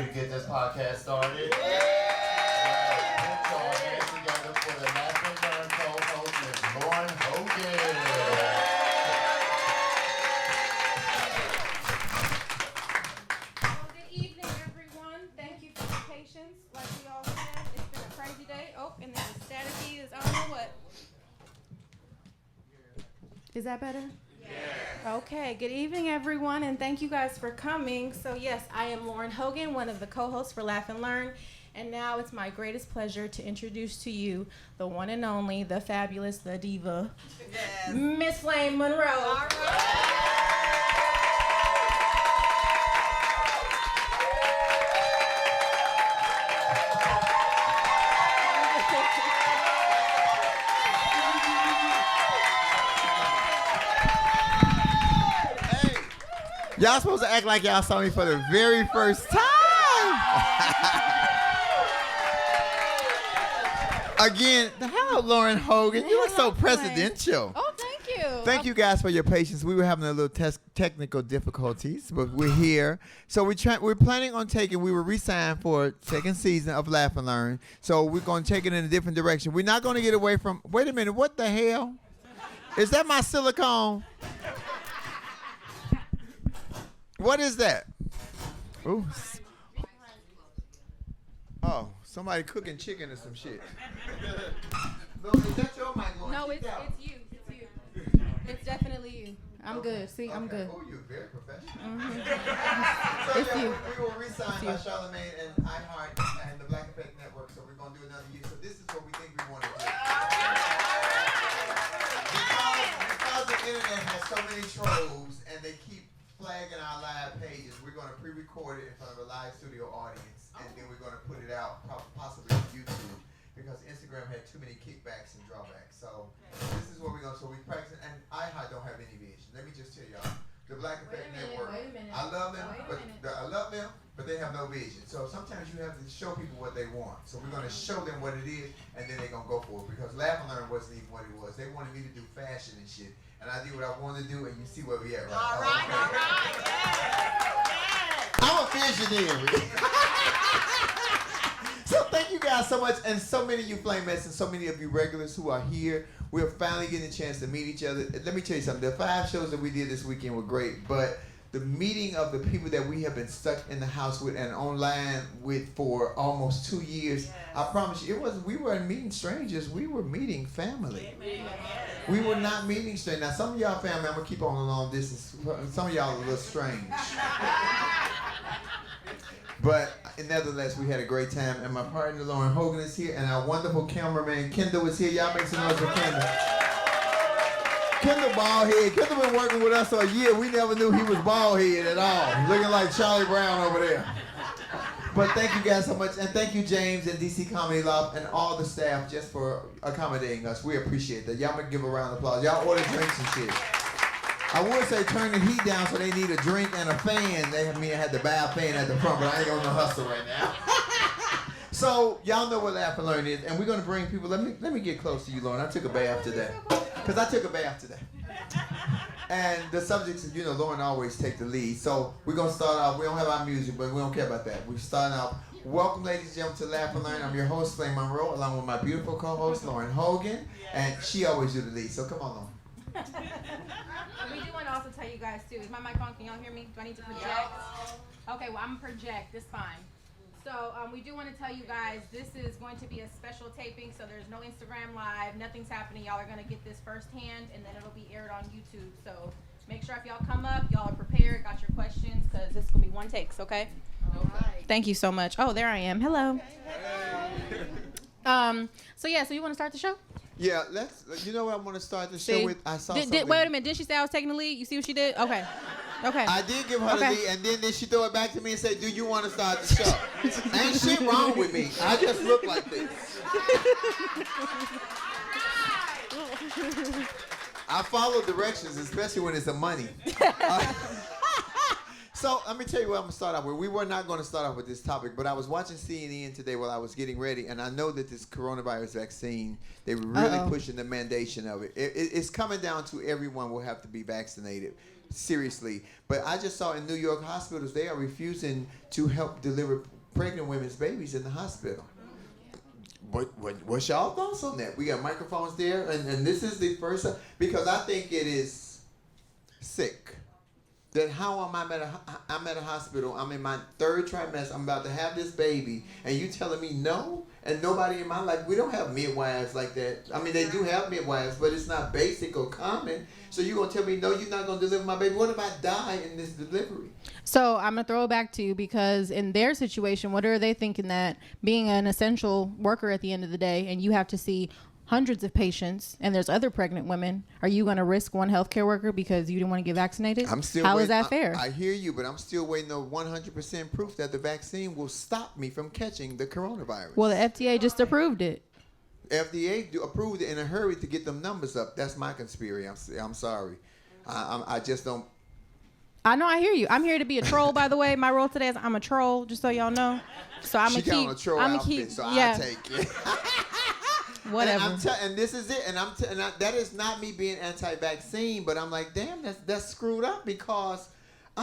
to get this podcast started? Yeah. Put your hands together for the Laugh and Learn co-host, Ms. Lauren Hogan. Well, good evening, everyone. Thank you for your patience. Like we all said, it's been a crazy day. Oh, and then the staticky is, I don't know what. Is that better? Okay, good evening, everyone, and thank you guys for coming. So, yes, I am Lauren Hogan, one of the co-hosts for Laugh and Learn, and now it's my greatest pleasure to introduce to you the one and only, the fabulous, the diva, yes, Miss Flame Monroe. All right. Y'all supposed to act like y'all saw me for the very first time. Again, hello, Lauren Hogan. You look so presidential. Oh, thank you. Thank you guys for your patience. We were having a little technical difficulties, but we're here. So we're planning on we were re-signed for second season of Laugh and Learn. So we're going to take it in a different direction. We're not going to get away from, wait a minute, what the hell? Is that my silicone? What is that? Ooh. Oh, somebody cooking chicken or some shit. Is that your mic going? No, it's you. It's you. It's definitely you. I'm good. See, I'm good. Oh, you're very professional. Mm-hmm. So It's you. we were re-signed by Charlamagne and iHeart and the Black Effect Network, so we're going to do another year. So this is what we think we want to do. Because the internet has so many trolls and they keep flagging our live pages, we're going to pre-record it in front of a live studio audience, and then we're going to put it out possibly on YouTube because Instagram had too many kickbacks and drawbacks. So this is what we're going to. So we practice, and iHeart don't have any vision. Let me just tell y'all, the Black Effect Network. Wait a minute. I love them, but they have no vision. So sometimes you have to show people what they want. So we're going to show them what it is, and then they're going to go for it. Because Laugh and Learn wasn't even what it was. They wanted me to do fashion and shit. And I did what I wanted to do, and you see where we at, right? All right. Yes. I'm a visionary. So thank you guys so much, and so many of you Flamettes and so many of you regulars who are here. We're finally getting a chance to meet each other. Let me tell you something. The 5 shows that we did this weekend were great, but the meeting of the people that we have been stuck in the house with and online with for almost 2 years, yes. I promise you, we weren't meeting strangers. We were meeting family. Yes. We were not meeting strangers. Now, some of y'all family, I'm going to keep on a long distance. Some of y'all are a little strange. But nevertheless, we had a great time, and my partner Lauren Hogan is here, and our wonderful cameraman Kendall is here. Y'all make some noise for Kendall. Kendall baldhead. Kendall been working with us for a year. We never knew he was baldhead at all. Looking like Charlie Brown over there. But thank you guys so much, and thank you James and DC Comedy Loft and all the staff just for accommodating us. We appreciate that. Y'all make give a round of applause. Y'all order drinks and shit. I would say turn the heat down so they need a drink and a fan. They had to buy a fan at the front, but I ain't gonna hustle right now. So y'all know what Laugh and Learn is, and we're gonna bring people. Let me get close to you, Lauren. I took a bath today, and the subjects, Lauren always take the lead. So we're gonna start off. We don't have our music, but we don't care about that. We're starting off. Welcome, ladies and gentlemen, to Laugh and Learn. I'm your host, Flame Monroe, along with my beautiful co-host, Lauren Hogan, and she always do the lead. So come on, Lauren. We do want to also tell you guys too. Is my mic on? Can y'all hear me? Do I need to project? Okay, well I'm gonna project. It's fine. So we do want to tell you guys this is going to be a special taping. So there's no Instagram Live. Nothing's happening. Y'all are gonna get this firsthand, and then it'll be aired on YouTube. So make sure if y'all come up, y'all are prepared, got your questions, because this is gonna be one takes. Okay. All right. Thank you so much. Oh, there I am. Hello. So yeah. So you want to start the show? Yeah, you know what I want to start the show with? I saw something. Wait a minute, did she say I was taking the lead? You see what she did? Okay. I did give her the lead, and then she throw it back to me and say, do you want to start the show? Ain't shit wrong with me. I just look like this. I follow directions, especially when it's a money. So let me tell you what I'm gonna start off with. We were not going to start off with this topic, but I was watching CNN today while I was getting ready, and I know that this coronavirus vaccine, they were really pushing the mandation of it. It's coming down to everyone will have to be vaccinated. Seriously. But I just saw in New York hospitals, they are refusing to help deliver pregnant women's babies in the hospital. What's y'all thoughts on that? We got microphones there, and this is the first, because I think it is sick. That how I'm at a hospital, I'm in my 3rd trimester, I'm about to have this baby, and you telling me no? And nobody in my life, we don't have midwives like that. I mean, they do have midwives, but it's not basic or common. So you going to tell me, no, you're not going to deliver my baby? What if I die in this delivery? So I'm going to throw it back to you, because in their situation, what are they thinking, that being an essential worker at the end of the day, and you have to see hundreds of patients, and there's other pregnant women, are you going to risk one healthcare worker because you didn't want to get vaccinated? How is that fair? I hear you, but I'm still waiting on 100% proof that the vaccine will stop me from catching the coronavirus. Well, the FDA just approved it. FDA approved it in a hurry to get them numbers up. That's my conspiracy. I'm sorry. I just don't. I know, I hear you. I'm here to be a troll, by the way. My role today is I'm a troll, just so y'all know. So I'm going to keep. She got on a troll outfit, so I'll take it. Whatever. And this is it. And that is not me being anti-vaccine, but I'm like, damn, that's screwed up, because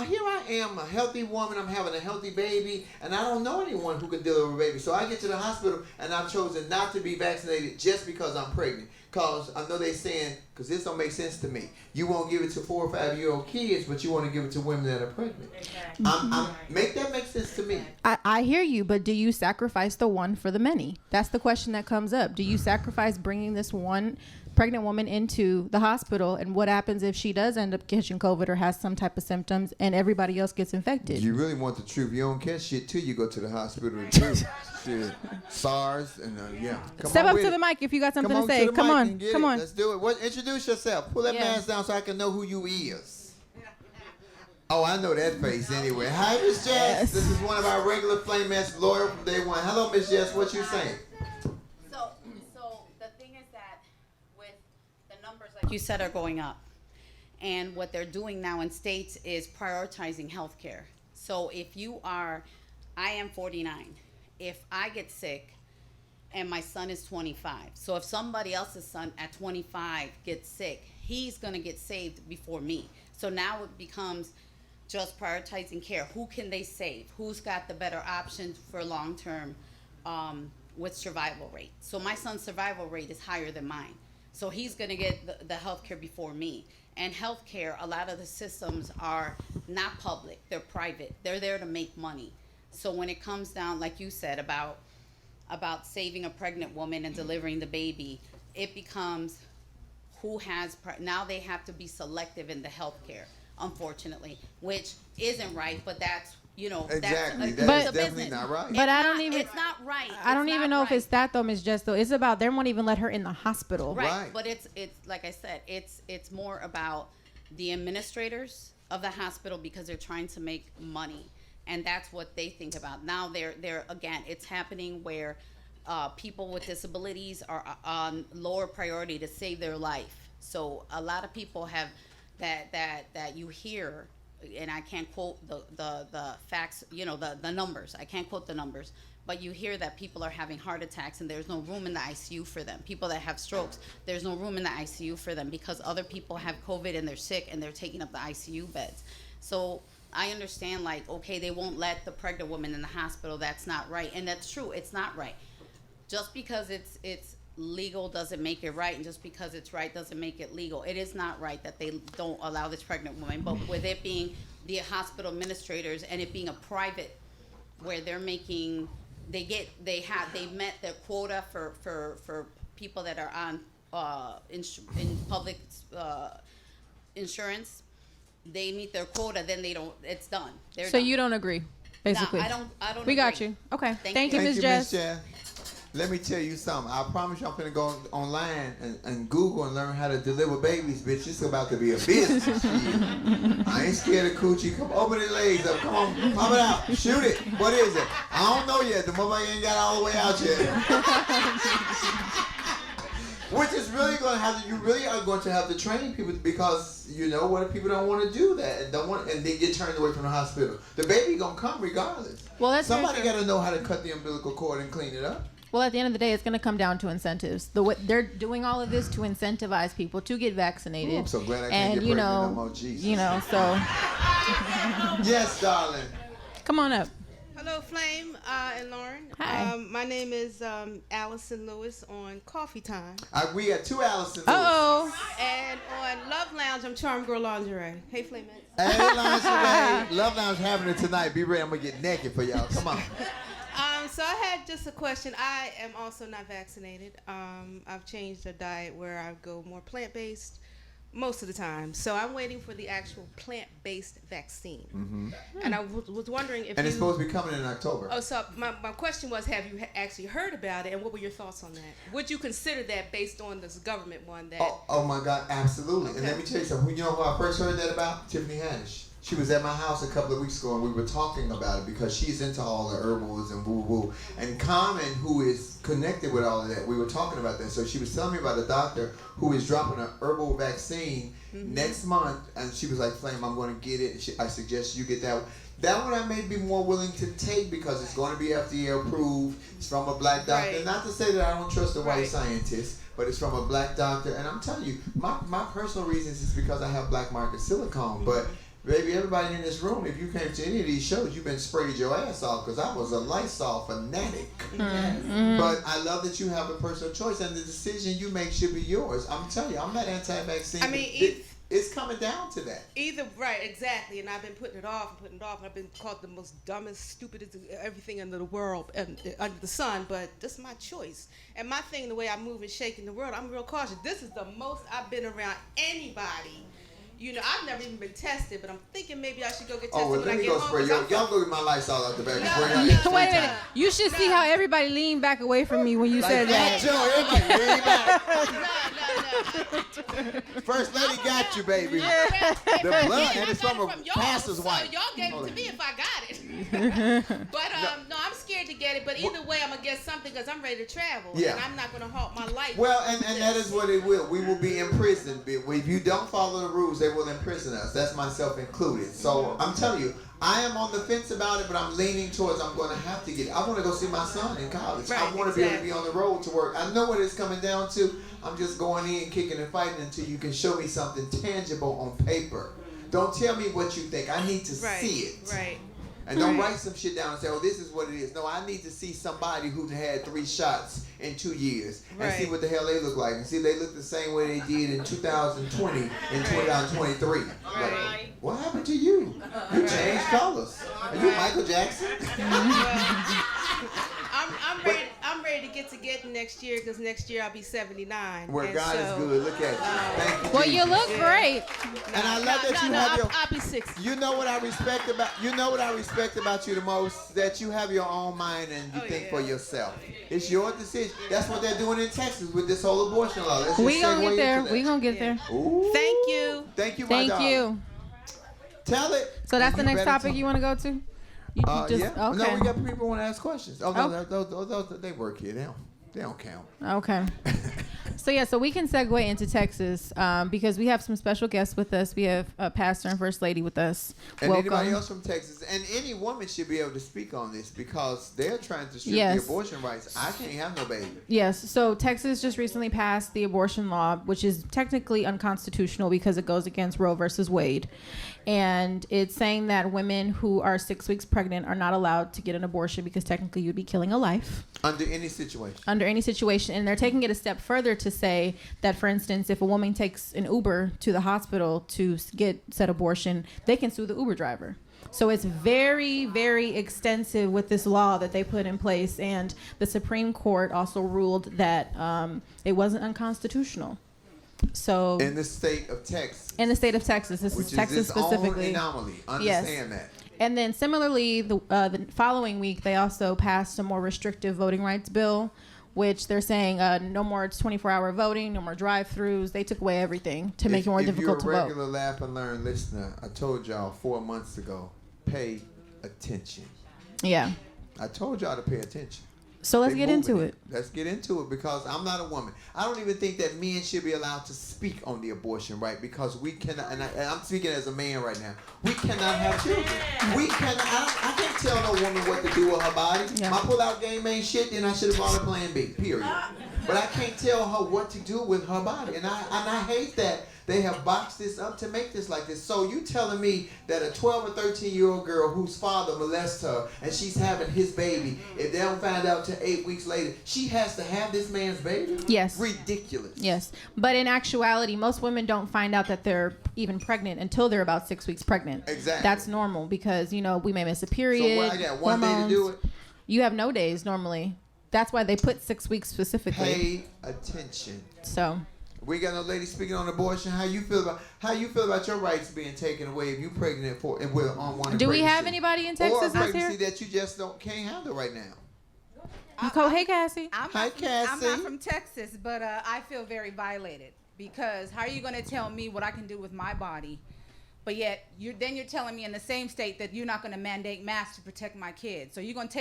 here I am, a healthy woman. I'm having a healthy baby, and I don't know anyone who can deliver a baby. So I get to the hospital, and I've chosen not to be vaccinated just because I'm pregnant. Because I know they're saying, because this don't make sense to me. You won't give it to 4 or 5-year-old kids, but you want to give it to women that are pregnant. Make that make sense to me. I hear you, but do you sacrifice the one for the many? That's the question that comes up. Do you sacrifice bringing this one pregnant woman into the hospital, and what happens if she does end up catching COVID or has some type of symptoms and everybody else gets infected? You really want the truth. You don't catch shit till you go to the hospital too. Shit. SARS and yeah. Step up to the mic if you got something to say. Come on. Let's do it. Introduce yourself. Pull that mask down so I can know who you is. Oh, I know that face anyway. Hi, Miss Jess. Yes. This is one of our regular Flame Master loyal from day one. Hello, Miss Jess. What you saying? So the thing is that with the numbers, like you said, are going up, and what they're doing now in states is prioritizing healthcare. So if you are, I am 49. If I get sick and my son is 25, so if somebody else's son at 25 gets sick, he's going to get saved before me. So now it becomes just prioritizing care. Who can they save? Who's got the better options for long-term with survival rate? So my son's survival rate is higher than mine. So he's going to get the health care before me. And healthcare, a lot of the systems are not public. They're private. They're there to make money. So when it comes down, like you said, about saving a pregnant woman and delivering the baby, it becomes who has, now they have to be selective in the healthcare, unfortunately, which isn't right, but that's, exactly. That's definitely not right. But it's not right. I don't even know if it's that though, Ms. Jess, though. It's about, they won't even let her in the hospital. Right. But it's like I said, it's more about the administrators of the hospital, because they're trying to make money. And that's what they think about. Now they're again, it's happening where people with disabilities are on lower priority to save their life. So a lot of people have that you hear, and I can't quote the facts, the numbers. I can't quote the numbers, but you hear that people are having heart attacks and there's no room in the ICU for them. People that have strokes, there's no room in the ICU for them because other people have COVID and they're sick and they're taking up the ICU beds. So I understand, like, okay, they won't let the pregnant woman in the hospital. That's not right. And that's true. It's not right. Just because it's legal doesn't make it right, and just because it's right doesn't make it legal. It is not right that they don't allow this pregnant woman. But with it being the hospital administrators and it being a private, where they're making, they met their quota for people that are on in public insurance. They meet their quota, then they don't. It's done. They're so done. You don't agree, basically. No, I don't. We agree. got you. Okay. Thank you, Ms. Ms. Jess. Let me tell you something. I promise you, I'm finna go online and Google and learn how to deliver babies, bitch. It's about to be a business. Shit. I ain't scared of coochie. Come open the legs up. Come on, pop it out. Shoot it. What is it? I don't know yet. The motherfucker ain't got all the way out yet. Which is really going to have to, you really are going to have to train people because you know what if people don't want to do that and don't want and then get turned away from the hospital. The baby gonna come regardless. Well, that's somebody got to know how to cut the umbilical cord and clean it up. Well, at the end of the day, it's going to come down to incentives. They're doing all of this to incentivize people to get vaccinated. Ooh, I'm so glad I can't get pregnant no more. Jesus. You know, so. Yes, darling. Come on up. Hello, Flame and Lauren. Hi. My name is Allison Lewis on Coffee Time. We got two Allison Lewis. Uh-oh. And on Love Lounge, I'm Charm Girl Lingerie. Hey, Flame. Hey, Lingerie. Love Lounge having it tonight. Be ready. I'm going to get naked for y'all. Come on. So I had just a question. I am also not vaccinated. I've changed a diet where I go more plant-based most of the time. So I'm waiting for the actual plant-based vaccine. Mm-hmm. And I was wondering if and it's supposed to be coming in October. Oh, so my question was, have you actually heard about it, and what were your thoughts on that? Would you consider that based on this government one that... Oh my God, absolutely. Okay. And let me tell you something. You know who I first heard that about? Tiffany Haddish. She was at my house a couple of weeks ago, and we were talking about it because she's into all the herbals and woo-woo. And Carmen, who is connected with all of that, we were talking about that. So she was telling me about a doctor who is dropping an herbal vaccine next month, and she was like, Flame, I'm going to get it. I suggest you get that one. That one I may be more willing to take because it's going to be FDA approved. It's from a black doctor. Right. Not to say that I don't trust a white Right. scientist, but it's from a black doctor. And I'm telling you, my personal reasons is because I have black market silicone. But baby, everybody in this room, if you came to any of these shows, you've been sprayed your ass off because I was a Lysol fanatic. Mm-hmm. But I love that you have a personal choice, and the decision you make should be yours. I'm telling you, I'm not anti-vaccine. I mean, it's coming down to that. Right, exactly. And I've been putting it off. And I've been called the most dumbest, stupidest, everything under the world, under the sun. But this is my choice. And my thing, the way I move and shake in the world, I'm real cautious. This is the most I've been around anybody. You know, I've never even been tested, but I'm thinking maybe I should go get tested Well, when let I me get go home. spray. Y'all go get my Lysol out the back. No, Spray Wait a minute. You should see how everybody leaned back away from me when you said that. First lady got you, baby. The blood, and it's from a pastor's wife. So y'all gave it to me if I got it. But no, I'm scared to get it. But either way, I'm gonna get something because I'm ready to travel. Yeah. And I'm not gonna halt my life. Well, and that is what it will. We will be imprisoned. If you don't follow the rules, they will imprison us. That's myself included. So I'm telling you, I am on the fence about it, but I'm leaning towards I'm going to have to get it. I want to go see my son in college. Right, I want to be able to be on the road to work. I know what it's coming down to. I'm just going in, kicking and fighting until you can show me something tangible on paper. Don't tell me what you think. I need to see it. Right. And don't write some shit down and say, oh, this is what it is. No, I need to see somebody who had 3 shots in 2 years and see what the hell they look like. And see if they look the same way they did in 2020 and 2023. Like, what happened to you? You changed colors. Are you Michael Jackson? I'm ready to get next year because next year I'll be 79. Where and God so, is good. Look at you. Thank you. Well, Jesus. you look great. And I love that you have your. I'll be 60. You know what I respect about you the most? That you have your own mind and you think for yourself. It's your decision. That's what they're doing in Texas with this whole abortion law. We gonna get there. We gonna get there. Ooh. Thank you. Thank you, my Thank darling. you. Tell it. So that's the And you next better topic tell- you want to go to? You Yeah. okay. No, we got people want to ask questions. Oh, no, those, they work here. They don't count. Okay. So we can segue into Texas because we have some special guests with us. We have Pastor and First Lady with us. And Welcome. anybody else from Texas, and any woman should be able to speak on this because they're trying to strip Yes. the abortion rights. I can't have no baby. Yes. So Texas just recently passed the abortion law, which is technically unconstitutional because it goes against Roe versus Wade. And it's saying that women who are 6 weeks pregnant are not allowed to get an abortion because technically you'd be killing a life. Under any situation. Under any situation. And they're taking it a step further to say that, for instance, if a woman takes an Uber to the hospital to get said abortion, they can sue the Uber driver. So it's very, very extensive with this law that they put in place. And the Supreme Court also ruled that it wasn't unconstitutional. So In the state of Texas. in the state of Texas, this Which is Texas its own specifically. anomaly. Yes. Understand that. And then similarly, the following week, they also passed a more restrictive voting rights bill, which they're saying no more 24-hour voting, no more drive-throughs. They took away everything to make it more difficult to If you're a vote. regular Laugh and Learn listener, I told y'all 4 months ago, pay attention. Yeah. I told y'all to pay attention. So let's They get moving into it. Let's get into it because I'm not a woman. I don't even think that men should be allowed to speak on the abortion right because we cannot, and I'm speaking as a man right now, we cannot have children. We cannot, I can't tell no woman what to do with her body. Yeah. My pull-out game ain't shit, then I should have bought a plan B, period. But I can't tell her what to do with her body. And I hate that they have boxed this up to make this like this. So you telling me that a 12 or 13-year-old girl whose father molests her and she's having his baby, if they don't find out till 8 weeks later, she has to have this man's baby? Yes. Ridiculous. Yes. But in actuality, most women don't find out that they're even pregnant until they're about 6 weeks pregnant. Exactly. That's normal because, you know, we may miss a period. So what, I got one day to do it? You have no days normally. That's why they put 6 weeks specifically. Pay attention. So we got no lady speaking on abortion. How you feel about your rights being taken away if you pregnant for and with unwanted do we pregnancy? have anybody in Texas or a that's pregnancy here? that you just can't handle right now? Hey, Cassie. Hi, Cassie. I'm not from Texas, but I feel very violated because how are you going to tell me what I can do with my body, but yet you're telling me in the same state that you're not going to mandate masks to protect my kids. So you're going to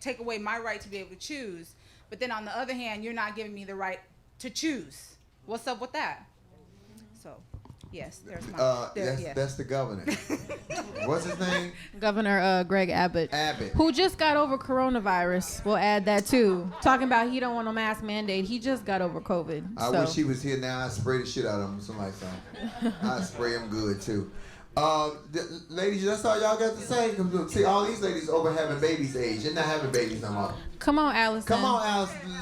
take away my right to be able to choose, but then on the other hand, you're not giving me the right to choose. What's up with that? So, yes, there's my. That's the governor. What's his name? Governor Greg Abbott. Who just got over coronavirus. We'll add that too. Talking about he don't want no mask mandate. He just got over COVID. I wish he was here now. I'd spray the shit out of him. Somebody say. I'd spray him good too. Ladies, that's all y'all got to say. See, all these ladies over having babies age. They're not having babies no more. Come on, Allison. Come on,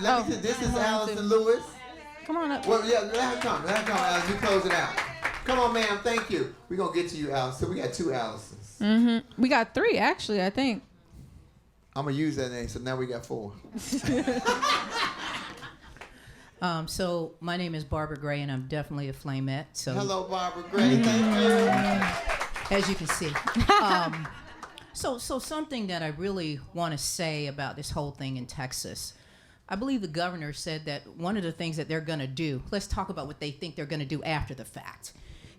Allison. This is Allison Lewis. Come on up. Well, yeah, let her come, Allison. You close it out. Come on, ma'am. Thank you. We're going to get to you, Allison. We got 2 Allisons. Mm-hmm. We got 3, actually, I think. I'm going to use that name, so now we got 4. So my name is Barbara Gray, and I'm definitely a flamette. So hello, Barbara Gray. Thank you. As you can see. So something that I really want to say about this whole thing in Texas. I believe the governor said that one of the things that they're going to do, let's talk about what they think they're going to do after the fact.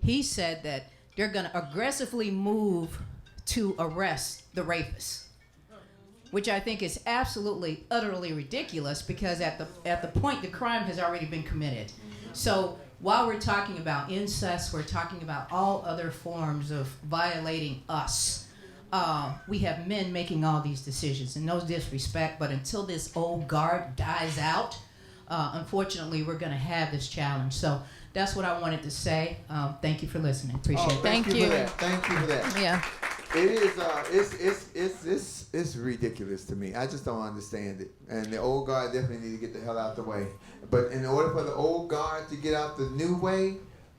He said that they're going to aggressively move to arrest the rapists, which I think is absolutely, utterly ridiculous because at the point the crime has already been committed. So while we're talking about incest, we're talking about all other forms of violating us. We have men making all these decisions, and no disrespect, but until this old guard dies out, unfortunately, we're going to have this challenge. So that's what I wanted to say. Thank you for listening. Appreciate it. Thank you for that. Thank you for that. Yeah. It is, it's ridiculous to me. I just don't understand it. And the old guard definitely need to get the hell out the way. But in order for the old guard to get out the new way,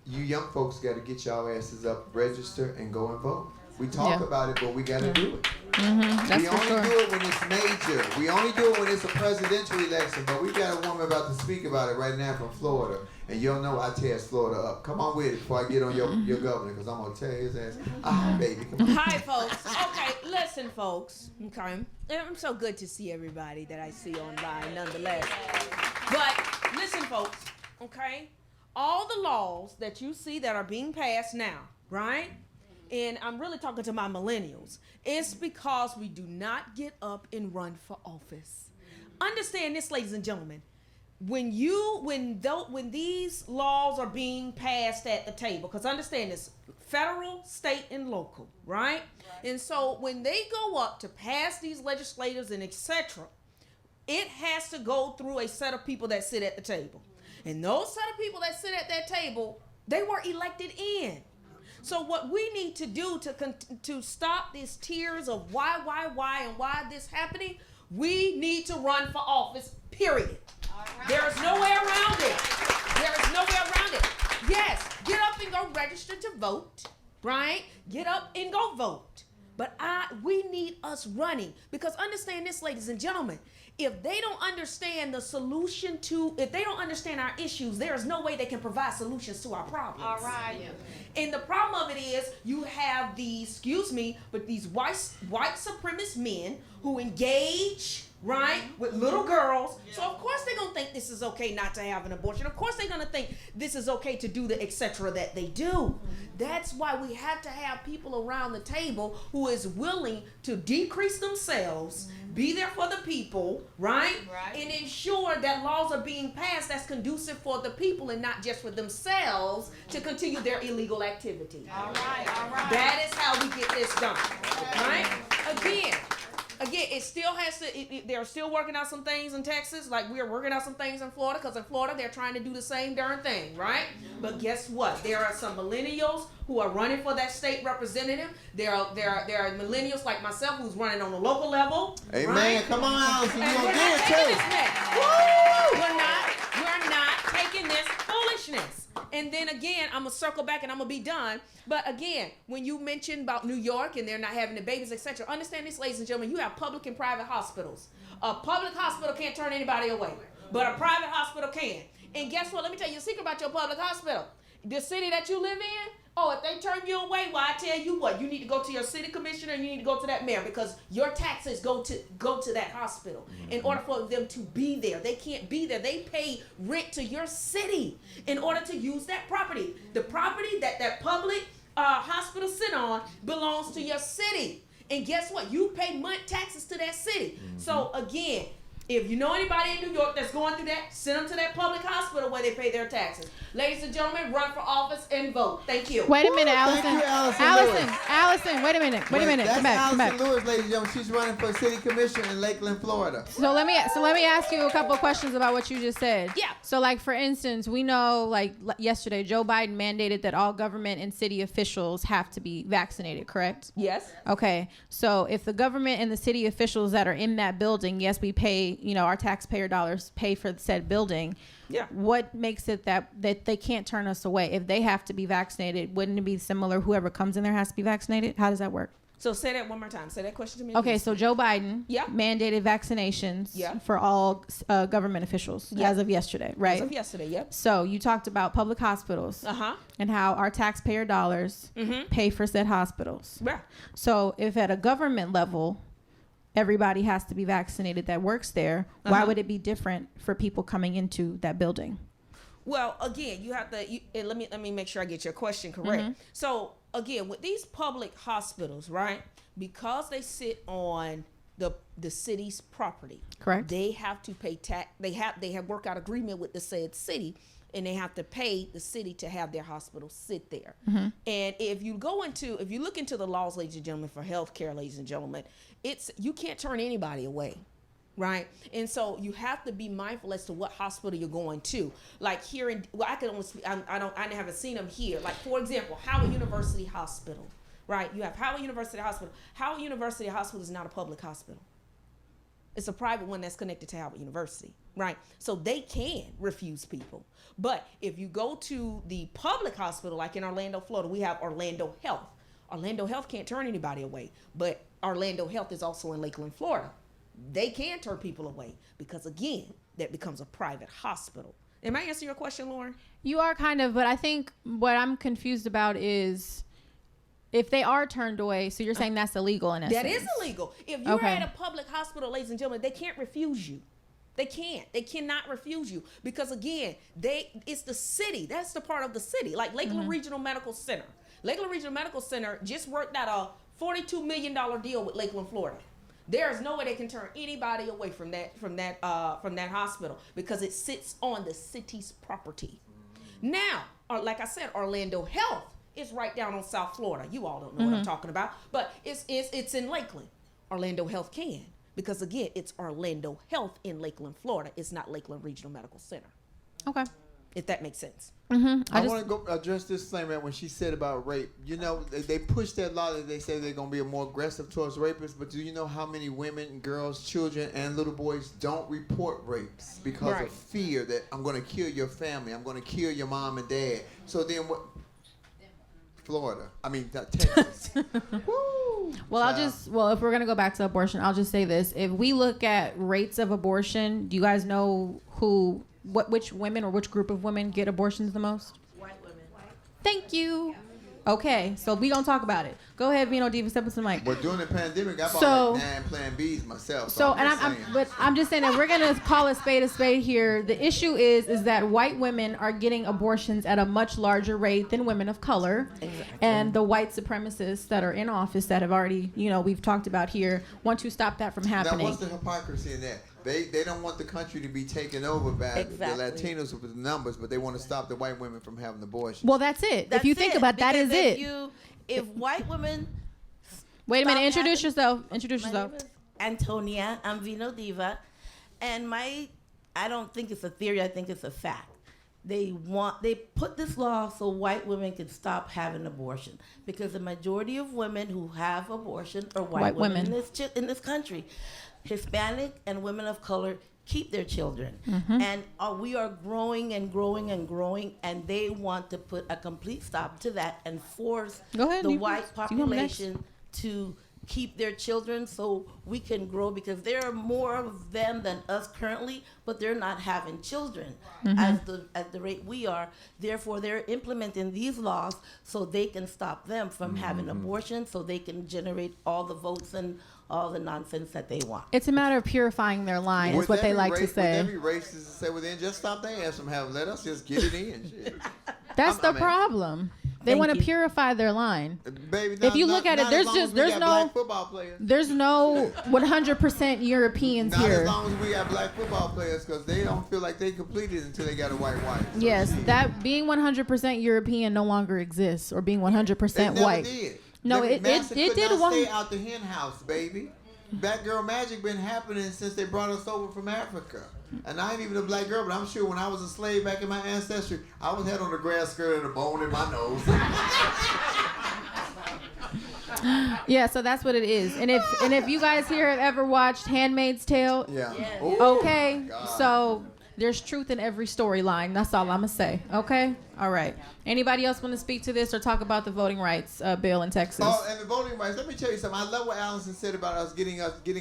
you young folks got to get y'all asses up, register, and go and vote. We talk about it, but we got to do it. Mm-hmm. We only do it when it's major. We only do it when it's a presidential election. But we got a woman about to speak about it right now from Florida. And y'all know I tear Florida up. Come on with it before I get on your governor, because I'm going to tear his ass. Baby, come on. Hi, folks. Okay, listen, folks. Okay. I'm so good to see everybody that I see online, nonetheless. But listen, folks. Okay? All the laws that you see that are being passed now, right? And I'm really talking to my millennials. It's because we do not get up and run for office. Understand this, ladies and gentlemen. When these laws are being passed at the table, because understand this, federal, state, and local, right? And so when they go up to pass these legislators and etc., it has to go through a set of people that sit at the table. And those set of people that sit at that table, they were elected in. So what we need to do to stop these tears of why, and why this happening, we need to run for office, period. Right. There is no way around it. There is no way around it. Yes, get up and go register to vote, right? Get up and go vote. But we need us running, because understand this, ladies and gentlemen, if they don't understand the solution if they don't understand our issues, there is no way they can provide solutions to our problems. All right. And the problem of it is you have these white supremacist men who engage, right, with little girls. So of course they're going to think this is okay not to have an abortion. Of course they're going to think this is okay to do the etc. that they do. That's why we have to have people around the table who is willing to decrease themselves, be there for the people, right? And ensure that laws are being passed that's conducive for the people and not just for themselves to continue their illegal activity. All right. That is how we get this done, right? Again, it still has to, they're still working out some things in Texas, like we're working out some things in Florida, because in Florida, they're trying to do the same darn thing, right? But guess what? There are some millennials who are running for that state representative. There are millennials like myself who's running on the local level. Amen. Right? Come on, Allison. And You're we're going not to taking get this it mess. too. We're not taking this foolishness. And then again, I'm going to circle back and I'm going to be done. But again, when you mention about New York and they're not having the babies, etc., understand this, ladies and gentlemen, you have public and private hospitals. A public hospital can't turn anybody away, but a private hospital can. And guess what? Let me tell you a secret about your public hospital. The city that you live in, if they turn you away, well, I tell you what, you need to go to your city commissioner and you need to go to that mayor, because your taxes go to that hospital in order for them to be there. They can't be there. They pay rent to your city in order to use that property. The property that public hospital sit on belongs to your city. And guess what? You pay taxes to that city. So again, if you know anybody in New York that's going through that, send them to that public hospital where they pay their taxes. Ladies and gentlemen, run for office and vote. Thank you. Wait a minute, Allison. Thank you, Allison Lewis. Allison, wait a minute. That's Come back. Allison Lewis, ladies and gentlemen. She's running for city commissioner in Lakeland, Florida. So let me ask you a couple of questions about what you just said. Yeah. So like for instance, we know like yesterday Joe Biden mandated that all government and city officials have to be vaccinated, correct? Yes. Okay. So if the government and the city officials that are in that building, yes, we pay, our taxpayer dollars pay for said building. Yeah. What makes it that they can't turn us away? If they have to be vaccinated, wouldn't it be similar? Whoever comes in there has to be vaccinated? How does that work? So say that one more time. Say that question to me. Okay, please. so Joe Biden Yeah. mandated vaccinations Yeah. for all government officials Yeah. as of yesterday, right? As of yesterday, yep. So you talked about public hospitals and how our taxpayer dollars pay for said hospitals. Yeah. So if at a government level, everybody has to be vaccinated that works there, why would it be different for people coming into that building? Well, again, you have to. Let me make sure I get your question correct. So again, with these public hospitals, right? Because they sit on the city's property, Correct. They have to pay tax. They have work out agreement with the said city, and they have to pay the city to have their hospital sit there. And if you look into the laws, ladies and gentlemen, for healthcare, ladies and gentlemen, you can't turn anybody away. Right. And so you have to be mindful as to what hospital you're going to. Like here I can only speak, I haven't seen them here. Like for example, Howard University Hospital, right? You have Howard University Hospital. Howard University Hospital is not a public hospital. It's a private one that's connected to Howard University, right? So they can refuse people. But if you go to the public hospital, like in Orlando, Florida, we have Orlando Health. Orlando Health can't turn anybody away, but Orlando Health is also in Lakeland, Florida. They can turn people away because, again, that becomes a private hospital. Am I answering your question, Lauren? You are kind of, but I think what I'm confused about is if they are turned away, so you're saying that's illegal in essence. That is illegal. If you're at a public hospital, ladies and gentlemen, they can't refuse you. They can't. They cannot refuse you because, again, it's the city. That's the part of the city, like Lakeland Regional Medical Center. Lakeland Regional Medical Center just worked out a $42 million deal with Lakeland, Florida. There is no way they can turn anybody away from that hospital because it sits on the city's property. Now, like I said, Orlando Health is right down on South Florida. You all don't know what I'm talking about, but it's in Lakeland. Orlando Health can because again, it's Orlando Health in Lakeland, Florida. It's not Lakeland Regional Medical Center. Okay. If that makes sense. I want to go address this thing, man, when she said about rape. They pushed that law that they say they're going to be more aggressive towards rapists, but do you know how many women, girls, children, and little boys don't report rapes because of fear that I'm going to kill your family, I'm going to kill your mom and dad. So then what? Texas. Woo! Well, if we're going to go back to abortion, I'll just say this. If we look at rates of abortion, do you guys know which women or which group of women get abortions the most? White women. Thank you. Okay, so we gonna talk about it. Go ahead, Vino Diva, step up to the mic. But during the pandemic, I bought So- like 9 Plan Bs myself. So, and just saying. I'm just saying that we're gonna call a spade here. The issue is that white women are getting abortions at a much larger rate than women of color, and the white supremacists that are in office that have already, we've talked about here, want to stop that from Now, happening. what's the hypocrisy in that? They don't want the country to be taken over by Exactly. the Latinos with the numbers, but they want to stop the white women from having abortions. Well, that's it. That's if you think it, about that, is because it. If white women Wait a minute. stop Introduce having- yourself. Introduce My yourself. name is Antonia. I'm Vino Diva, and I don't think it's a theory. I think it's a fact. They put this law so white women can stop having abortion, because the majority of women who have abortion are white women in this country. Hispanic and women of color keep their children, and we are growing and growing and growing, and they want to put a complete stop to that and force Go ahead, the you- white you go next. population to keep their children so we can grow, because there are more of them than us currently, but they're not having children at the rate we are. Therefore, they're implementing these laws so they can stop them from having abortion, so they can generate all the votes and all the nonsense that they want. It's a matter of purifying their line, is what they like to say. Would that be racist to say, well, then just stop their ass from having, let us just get it in. Shit. That's the I mean- problem. They Thank want to you. purify their line. Baby, If you look at it, not there's as long just- as we there's got no- black football players. There's no 100% Europeans Not here. as long as we got black football players, because they don't feel like they completed until they got a white wife. So Yes, shit. that being 100% European no longer exists, or being 100% It never white. did. No, Baby, it Master did could not one. stay out the hen house, baby. Black girl magic been happening since they brought us over from Africa. And I ain't even a black girl, but I'm sure when I was a slave back in my ancestry, I was had on a grass skirt and a bone in my nose. Yeah, so that's what it is. And if you guys here have ever watched Handmaid's Tale, Yeah. Yes. Ooh, okay, God. so there's truth in every storyline. That's all I'm gonna say. Okay, all right. Anybody else want to speak to this or talk about the voting rights bill in Texas? Oh, and the voting rights. Let me tell you something. I love what Allison said about us getting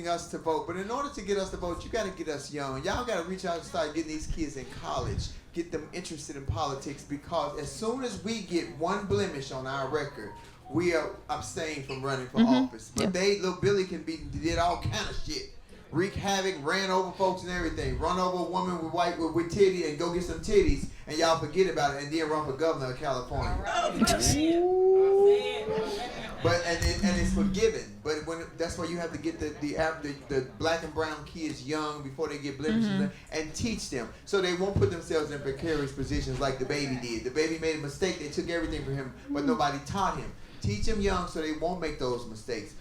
us to vote. But in order to get us to vote, you got to get us young. Y'all got to reach out and start getting these kids in college, get them interested in politics. Because as soon as we get one blemish on our record, we are abstained from running for office. But little Billy did all kind of shit. Wreak havoc, ran over folks and everything. Run over a woman with titty and go get some titties, and y'all forget about it, and then run for governor of California. But and it's forgiven. But that's why you have to get the black and brown kids young before they get blemishes and teach them so they won't put themselves in precarious positions like the baby did. The baby made a mistake. They took everything from him, but nobody taught him. Teach them young so they won't make those mistakes.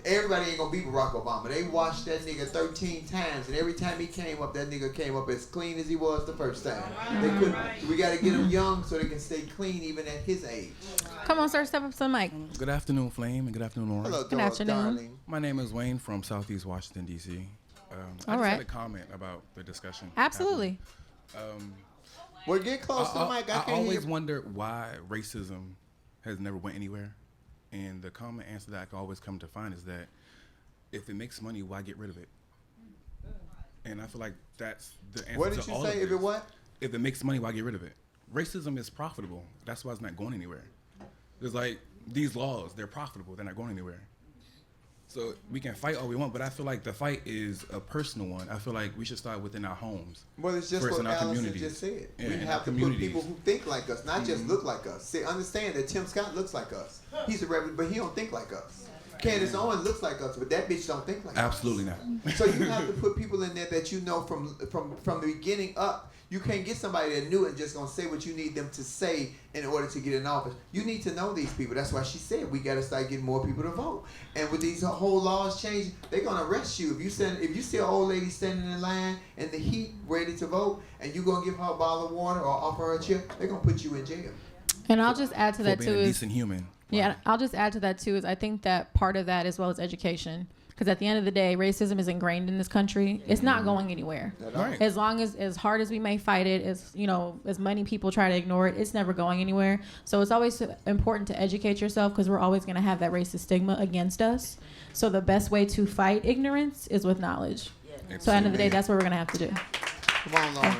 Everybody ain't gonna be Barack Obama. They watched that nigga 13 times, and every time he came up, that nigga came up as clean as he was the first time. They couldn't. We gotta get them young so they can stay clean even at his age. Come on, sir, step up to the mic. Good afternoon, Flame, and good afternoon, Lauren. Hello, Good afternoon. darling. My name is Wayne from Southeast Washington, D.C. I All just right. had a comment about the discussion. Absolutely. Well, get close to the mic. I I can't hear always you. wonder why racism has never went anywhere. And the common answer that I can always come to find is that if it makes money, why get rid of it? And I feel like that's the answer What to did you all say? of If this. it what? If it makes money, why get rid of it? Racism is profitable. That's why it's not going anywhere. There's like these laws, they're profitable. They're not going anywhere. So we can fight all we want, but I feel like the fight is a personal one. I feel like we should start within our homes. Well, it's just first what in our Allison communities. just said. Yeah, We in our have to put communities. people who think like us, not just look like us. See, understand that Tim Scott looks like us. He's a rebel, but he don't think like us. Candace Owens looks like us, but that bitch don't think like Absolutely us. not. So you have to put people in there that you know from the beginning up. You can't get somebody that knew and just gonna say what you need them to say in order to get in office. You need to know these people. That's why she said we got to start getting more people to vote. And with these whole laws changing, they're gonna arrest you if you see an old lady standing in line in the heat ready to vote, and you gonna give her a bottle of water or offer her a chip, they're gonna put you in jail. And I'll just add to For that being too a is decent human. yeah, I'll just add to that too is I think that part of that as well as education. Because at the end of the day, racism is ingrained in this country. It's not going anywhere. Right. As long as hard as we may fight it, as many people try to ignore it, it's never going anywhere. So it's always important to educate yourself because we're always going to have that racist stigma against us. So the best way to fight ignorance is with knowledge. So at the end of the day, that's what we're going to have to do. Come on, Lauren.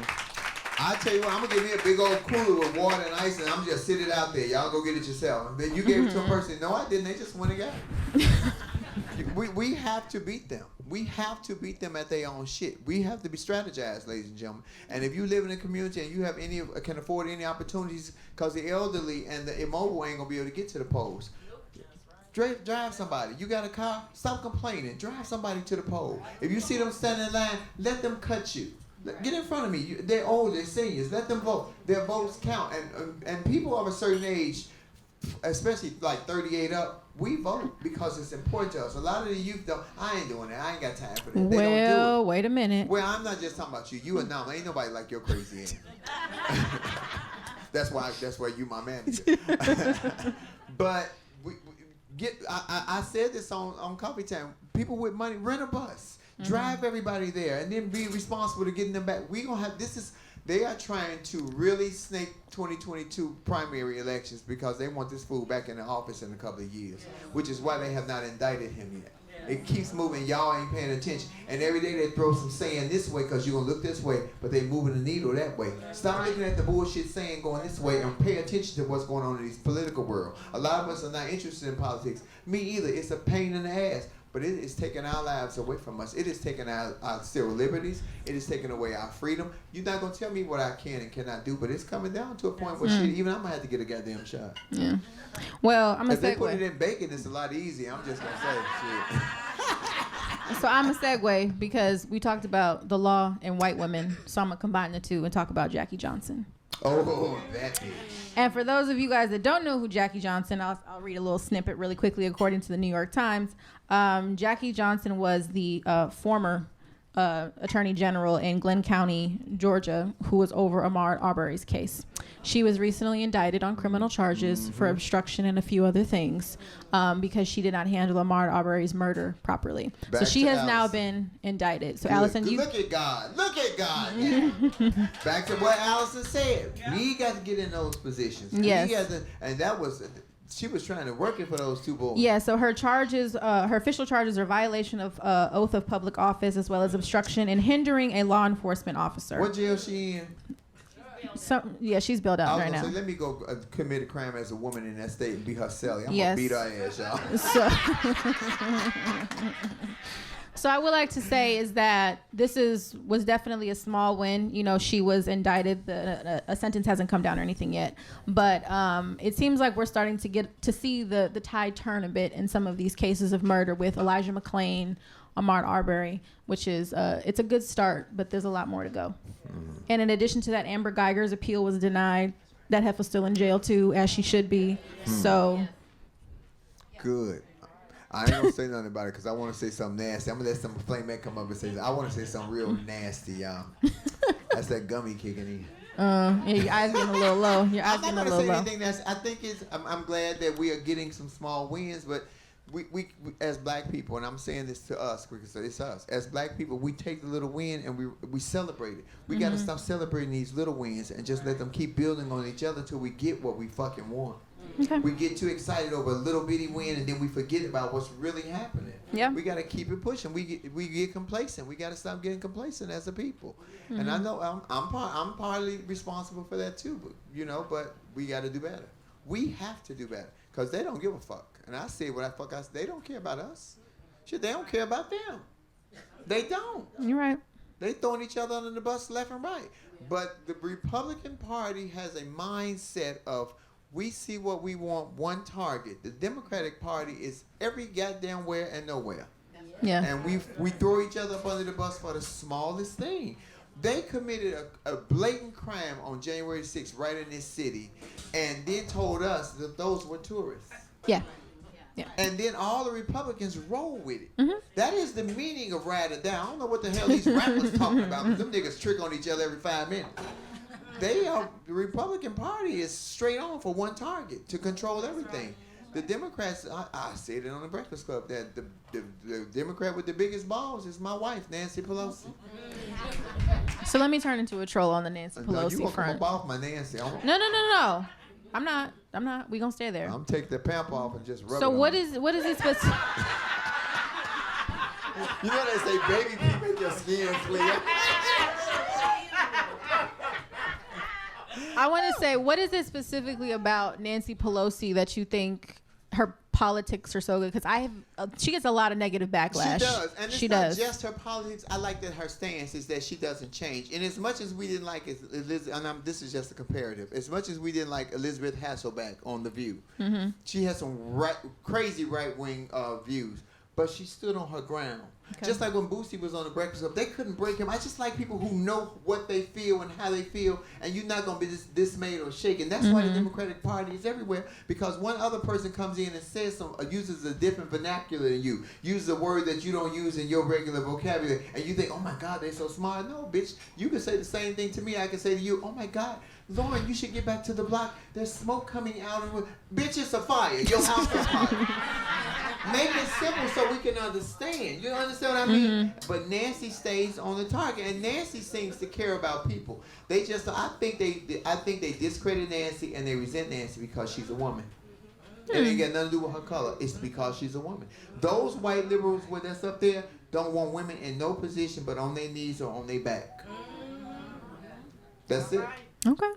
I tell you what, I'm gonna give me a big old cooler with water and ice, and I'm just sit it out there. Y'all go get it yourself. And then you gave it to a person. No, I didn't. They just went and got it. We have to beat them. We have to beat them at their own shit. We have to be strategized, ladies and gentlemen. And if you live in a community and you have can afford any opportunities, because the elderly and the immobile ain't gonna be able to get to the polls. Drive somebody. You got a car? Stop complaining. Drive somebody to the poll. If you see them standing in line, let them cut you. Get in front of me. They're old. They're seniors. Let them vote. Their votes count. And people of a certain age, especially like 38 up, we vote because it's important to us. A lot of the youth don't. I ain't doing that. I ain't got time for that. They don't do it. Wait a minute. Well, I'm not just talking about you. You and Nam. Ain't nobody like your crazy ass. That's why you my manager. But I said this on Coffee Time. People with money, rent a bus. Drive everybody there, and then be responsible to getting them back. We gonna have they are trying to really snake 2022 primary elections because they want this fool back in the office in a couple of years, which is why they have not indicted him yet. It keeps moving. Y'all ain't paying attention, and every day they throw some saying this way because you're gonna look this way, but they moving the needle that way. Stop looking at the bullshit saying going this way and pay attention to what's going on in this political world. A lot of us are not interested in politics. Me either. It's a pain in the ass. But it is taking our lives away from us. It is taking our civil liberties. It is taking away our freedom. You're not going to tell me what I can and cannot do, but it's coming down to a point where shit, even I'm going to have to get a goddamn shot. Yeah. Well, I'm going to segue. If they put it in bacon, it's a lot easier. I'm just going to say shit. So I'm a segue because we talked about the law and white women. So I'm going to combine the two and talk about Jackie Johnson. Oh, that bitch. And for those of you guys that don't know who Jackie Johnson, I'll read a little snippet really quickly according to the New York Times. Jackie Johnson was the former Attorney General in Glenn County, Georgia, who was over Ahmaud Arbery's case. She was recently indicted on criminal charges for obstruction and a few other things because she did not handle Ahmaud Arbery's murder properly. So she has now been indicted. So Allison, you look at God. Look at God. Yeah. Back to what Allison said. We got to get in those positions. Yes. And that was. She was trying to work it for those two boys. Yeah, so her charges, her official charges are violation of oath of public office as well as obstruction and hindering a law enforcement officer. What jail she in? She's bailed out right now. Say, let me go commit a crime as a woman in that state and be her celly. I'm going to beat her ass, y'all. So I would like to say is that this was definitely a small win. You know, she was indicted. A sentence hasn't come down or anything yet. But it seems like we're starting to get to see the tide turn a bit in some of these cases of murder with Elijah McClain, Ahmaud Arbery, which is it's a good start, but there's a lot more to go. And in addition to that, Amber Geiger's appeal was denied. That heifer's still in jail too, as she should be. So good. I ain't gonna say nothing about it because I want to say something nasty. I'm gonna let some flame man come up and say, I want to say something real nasty, y'all. That's that gummy kicking in. Yeah, your eyes getting a little low. Your eyes getting a little low. I think I'm glad that we are getting some small wins, but we as black people, and I'm saying this to us because it's us. As black people, we take the little win and we celebrate it. We got to stop celebrating these little wins and just let them keep building on each other till we get what we fucking want. Okay. We get too excited over a little bitty win and then we forget about what's really happening. Yeah. We got to keep it pushing. We get complacent. We got to stop getting complacent as a people. And I know I'm partly responsible for that too, but we got to do better. We have to do better because they don't give a fuck. And I say what I say. They don't care about us. Shit, they don't care about them. They don't. You're right. They throwing each other under the bus left and right. But the Republican Party has a mindset of we see what we want, one target. The Democratic Party is every goddamn where and nowhere. Yeah. And we throw each other up under the bus for the smallest thing. They committed a blatant crime on January 6th right in this city and then told us that those were tourists. Yeah. Yeah. And then all the Republicans roll with it. That is the meaning of ride or die. I don't know what the hell these rappers talking about. Them niggas trick on each other every 5 minutes. The Republican Party is straight on for one target, to control everything. The Democrats, I said it on the Breakfast Club, that the Democrat with the biggest balls is my wife, Nancy Pelosi. So let me turn into a troll on the Nancy Pelosi you front. Come off my Nancy. No. I'm not. We gonna stay there. I'm take the pamp off and just rub it So on. what is it supposed to... You know they say baby pee make your skin clear. I want to say, what is it specifically about Nancy Pelosi that you think her politics are so good? Because she gets a lot of negative backlash. She does, and it's she not does. just her politics. I like that her stance is that she doesn't change. And as much as we didn't like Elizabeth, and this is just a comparative. As much as we didn't like Elizabeth Hasselbeck on The View, she has some crazy right-wing views, but she stood on her ground. Okay. Just like when Boosie was on the Breakfast Club, they couldn't break him. I just like people who know what they feel and how they feel, and you're not going to be dismayed or shaken. That's why the Democratic Party is everywhere, because one other person comes in and says uses a different vernacular than you, uses a word that you don't use in your regular vocabulary, and you think, oh my God, they're so smart. No, bitch, you can say the same thing to me. I can say to you, oh my God, Lauren, you should get back to the block. There's smoke coming out. Bitch, it's a fire. Your house is fire. Make it simple so we can understand. You understand what I mean? But Nancy stays on the target, and Nancy seems to care about people. I think they discredit Nancy and they resent Nancy because she's a woman. It ain't got nothing to do with her color. It's because she's a woman. Those white liberals that's up there don't want women in no position but on their knees or on their back. That's it. Okay.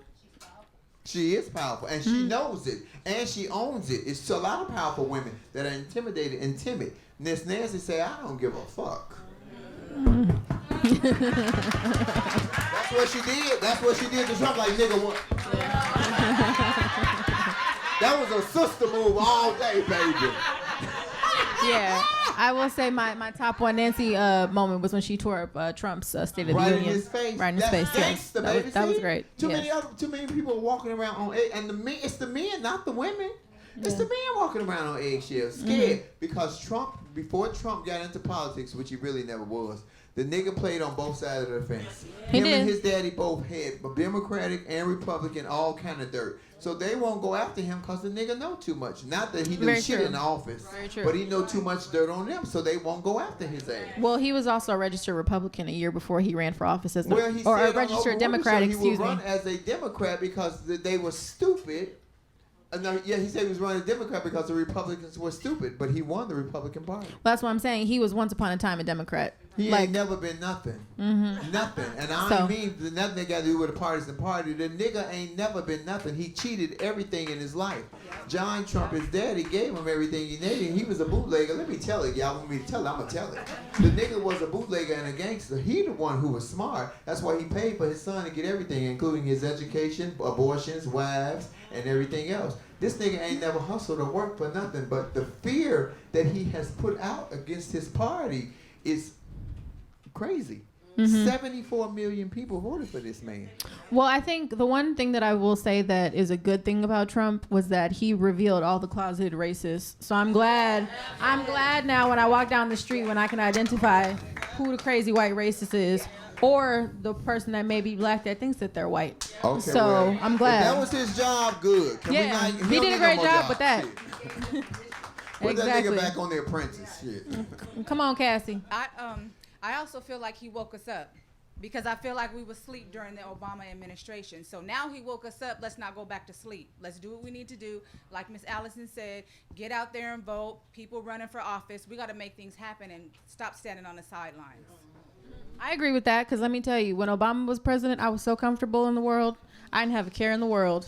She is powerful, and she knows it, and she owns it. It's a lot of powerful women that are intimidated and timid. Miss Nancy say, I don't give a fuck. That's what she did. That's what she did to Trump. Like, nigga, what? That was a sister move all day, baby. Yeah. I will say my top one Nancy moment was when she tore up Trump's State of the Union. Right in his face. Right in his face. Gangsta, yes. baby. That was great. Too many people are walking around on eggshells, and it's the men, not the women. It's the men walking around on eggshells, scared because before Trump got into politics, which he really never was, the nigga played on both sides of the fence. Him and his daddy both had Democratic and Republican, all kind of dirt. So they won't go after him because the nigga know too much. Not that he knew shit in the office, but he know too much dirt on them, so they won't go after his ass. Well, he was also a registered Republican a year before he ran for office as or a registered Democrat. He would run as a Democrat because they were stupid. He said he was running Democrat because the Republicans were stupid, but he won the Republican Party. Well, that's what I'm saying. He was once upon a time a Democrat. He ain't never been nothing. Nothing. And I don't mean nothing that got to do with a partisan party. The nigga ain't never been nothing. He cheated everything in his life. John Trump, his daddy, gave him everything he needed. He was a bootlegger. Let me tell it. Y'all want me to tell it? I'm going to tell it. The nigga was a bootlegger and a gangster. He the one who was smart. That's why he paid for his son to get everything, including his education, abortions, wives, and everything else. This nigga ain't never hustled or worked for nothing, but the fear that he has put out against his party is crazy. 74 million people voted for this man. Well, I think the one thing that I will say that is a good thing about Trump was that he revealed all the closeted racists. So I'm glad now when I walk down the street when I can identify who the crazy white racist is, or the person that may be black that thinks that they're white. Okay, so I'm glad. If that was his job, good. He did a great job with that. Put that nigga back on The Apprentice. Shit. Come on, Cassie. I also feel like he woke us up because I feel like we were asleep during the Obama administration. So now he woke us up. Let's not go back to sleep. Let's do what we need to do. Like Miss Allison said, get out there and vote. People running for office. We got to make things happen and stop standing on the sidelines. I agree with that because let me tell you, when Obama was president, I was so comfortable in the world. I didn't have a care in the world.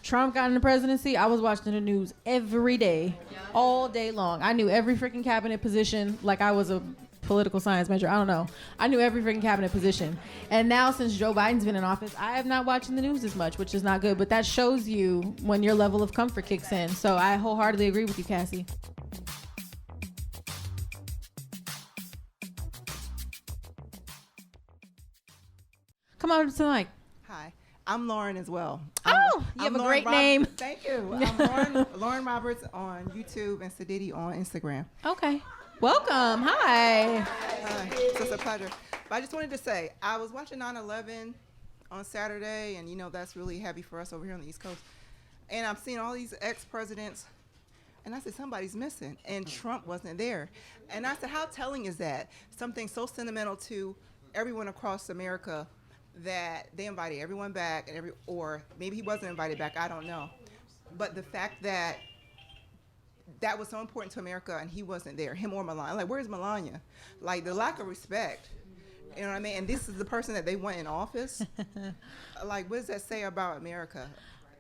Trump got in the presidency, I was watching the news every day, all day long. I knew every freaking cabinet position like I was a political science major. I don't know. I knew every freaking cabinet position. And now since Joe Biden's been in office, I have not watched the news as much, which is not good. But that shows you when your level of comfort kicks in. So I wholeheartedly agree with you, Cassie. Come on to the mic. Hi, I'm Lauren as well. You have a great name. Thank you. I'm Lauren Roberts on YouTube and Sadidi on Instagram. Okay. Welcome. Hi. Hi. It's a pleasure. But I just wanted to say, I was watching 9/11 on Saturday, and that's really heavy for us over here on the East Coast. And I'm seeing all these ex-presidents, and I said, somebody's missing, and Trump wasn't there. And I said, how telling is that? Something so sentimental to everyone across America that they invited everyone back, or maybe he wasn't invited back, I don't know. But the fact that that was so important to America and he wasn't there, him or Melania. Like, where's Melania? Like, the lack of respect. You know what I mean? And this is the person that they want in office. Like, what does that say about America?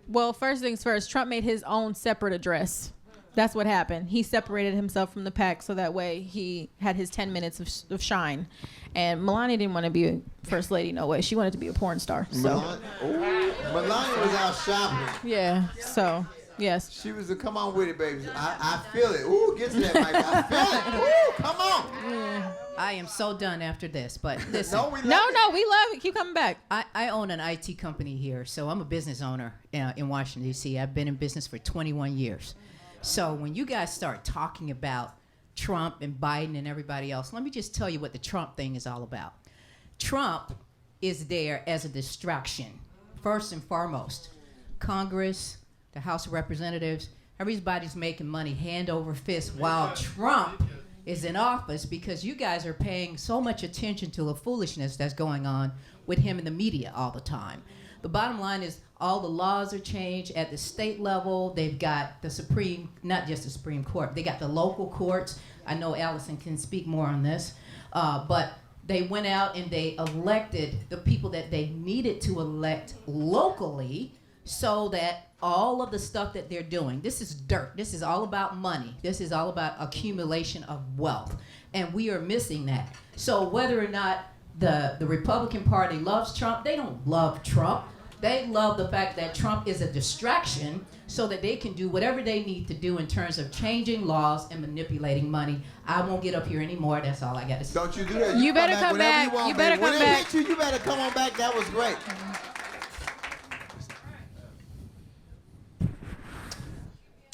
Well, first things first, Trump made his own separate address. That's what happened. He separated himself from the pack so that way he had his 10 minutes of shine. And Melania didn't want to be a first lady, no way. She wanted to be a porn star. So. Melania was out shopping. Yeah, so, yes. She was a come on with it, baby. I feel it. Ooh, get to that mic. I feel it. Ooh, come on. Yeah. I am so done after this, but listen. No, we love it. Keep coming back. I own an IT company here, so I'm a business owner in Washington, D.C. I've been in business for 21 years. So when you guys start talking about Trump and Biden and everybody else, let me just tell you what the Trump thing is all about. Trump is there as a distraction, first and foremost. Congress, the House of Representatives, everybody's making money hand over fist while Trump is in office because you guys are paying so much attention to the foolishness that's going on with him in the media all the time. The bottom line is all the laws are changed at the state level. They've got the Supreme, not just the Supreme Court, they got the local courts. I know Allison can speak more on this, but they went out and they elected the people that they needed to elect locally so that all of the stuff that they're doing, this is dirt. This is all about money. This is all about accumulation of wealth. And we are missing that. So whether or not the Republican Party loves Trump, they don't love Trump. They love the fact that Trump is a distraction so that they can do whatever they need to do in terms of changing laws and manipulating money. I won't get up here anymore. That's all I got to say. Don't you do that. You better come back. You better come back. You better come on back. That was great.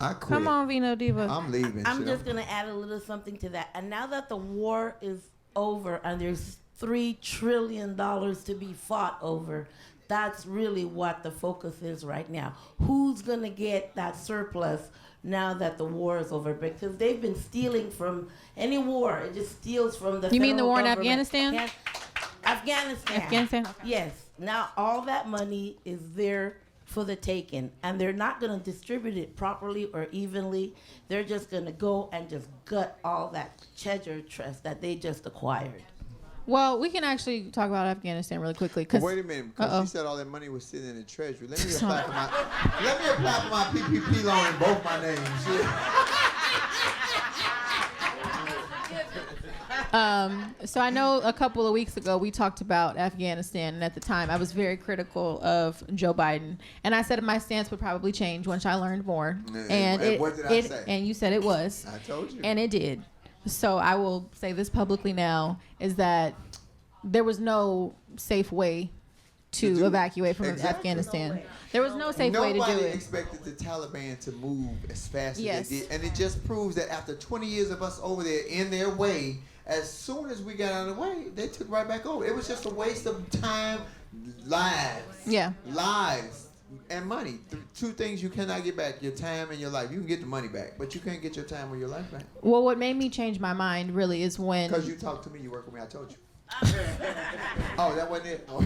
I quit. Come on, Vino Diva. I'm leaving. I'm just going to add a little something to that. And now that the war is over and there's $3 trillion to be fought over, that's really what the focus is right now. Who's going to get that surplus now that the war is over? Because they've been stealing from any war. It just steals from the You mean the war in government. Afghanistan? Afghanistan. Afghanistan? Yes. Now all that money is there for the taking, and they're not going to distribute it properly or evenly. They're just going to go and just gut all that treasure trust that they just acquired. Well, we can actually talk about Afghanistan really quickly. Cause, wait a minute, because she said all that money was sitting in the treasury. Let me apply for my PPP loan in both my names. So I know a couple of weeks ago we talked about Afghanistan, and at the time I was very critical of Joe Biden, and I said my stance would probably change once I learned more. And what did I say? And you said it was. I told you. And it did. So I will say this publicly now, is that there was no safe way to evacuate from Afghanistan. There was no safe way to do Nobody it. expected the Taliban to move as fast Yes. as they did. And it just proves that after 20 years of us over there in their way, as soon as we got out of the way, they took right back over. It was just a waste of time, lives. Yeah. Lives and money. Two things you cannot get back: your time and your life. You can get the money back, but you can't get your time or your life back. Well, what made me change my mind really is when... Because you talked to me, you work with me, I told you. Oh, that wasn't it? Oh.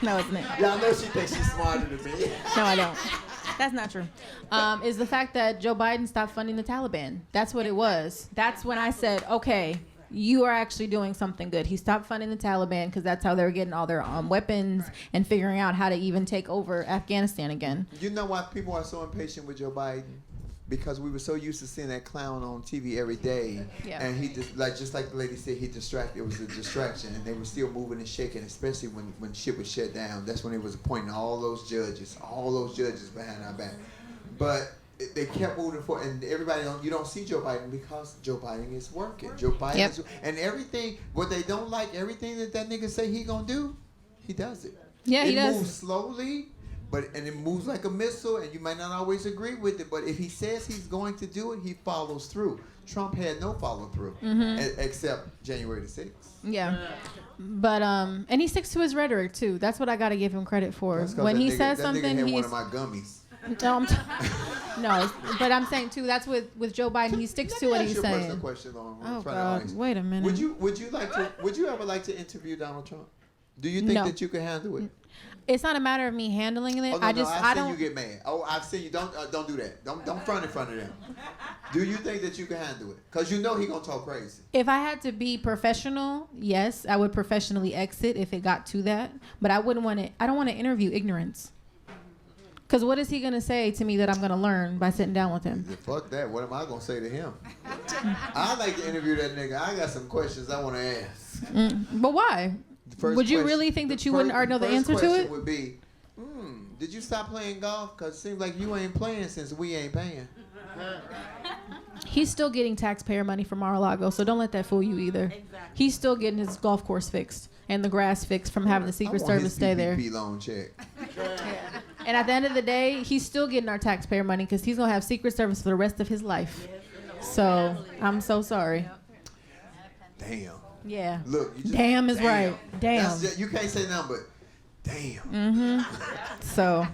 No, it's not. Y'all know she thinks she's smarter than me. No, I don't. That's not true. Is the fact that Joe Biden stopped funding the Taliban. That's what it was. That's when I said, okay, you are actually doing something good. He stopped funding the Taliban because that's how they were getting all their weapons and figuring out how to even take over Afghanistan again. You know why people are so impatient with Joe Biden? Because we were so used to seeing that clown on TV every day, and he just like the lady said, he distracted. It was a distraction, and they were still moving and shaking, especially when shit was shut down. That's when they was appointing all those judges behind our back. But they kept moving forward, and you don't see Joe Biden because Joe Biden is working. Joe Biden is, and everything what they don't like, everything that nigga say he gonna do, he does it. Yeah, he does. It moves slowly. And it moves like a missile, and you might not always agree with it, but if he says he's going to do it, he follows through. Trump had no follow through, except January the 6th. Yeah. But and he sticks to his rhetoric too. That's what I got to give him credit for. When he says something, he's he's one of my gummies. No, but I'm saying too. That's with Joe Biden. He sticks to what he's saying. Question, oh God! Wait a minute. Would you ever like to interview Donald Trump? Do you think No. that you can handle it? It's not a matter of me handling it. Oh, no, I I don't. see you get mad. Oh, I've seen you. Don't do that. Don't front in front of them. Do you think that you can handle it? Because you know he gonna talk crazy. If I had to be professional, yes, I would professionally exit if it got to that. But I wouldn't want to. I don't want to interview ignorance. Because what is he gonna say to me that I'm gonna learn by sitting down with him? Fuck that. What am I gonna say to him? I'd like to interview that nigga. I got some questions I want to ask. But why? Would you really think that you wouldn't already know the answer to it? Would be, did you stop playing golf? Because it seems like you ain't playing since we ain't paying. He's still getting taxpayer money from Mar-a-Lago, so don't let that fool you either. He's still getting his golf course fixed and the grass fixed from having the Secret Service stay there. PPP loan check. And at the end of the day, he's still getting our taxpayer money because he's gonna have Secret Service for the rest of his life. So I'm so sorry. Damn. Yeah. Look. You just, damn is right. Damn. That's just, you can't say nothing but damn. So.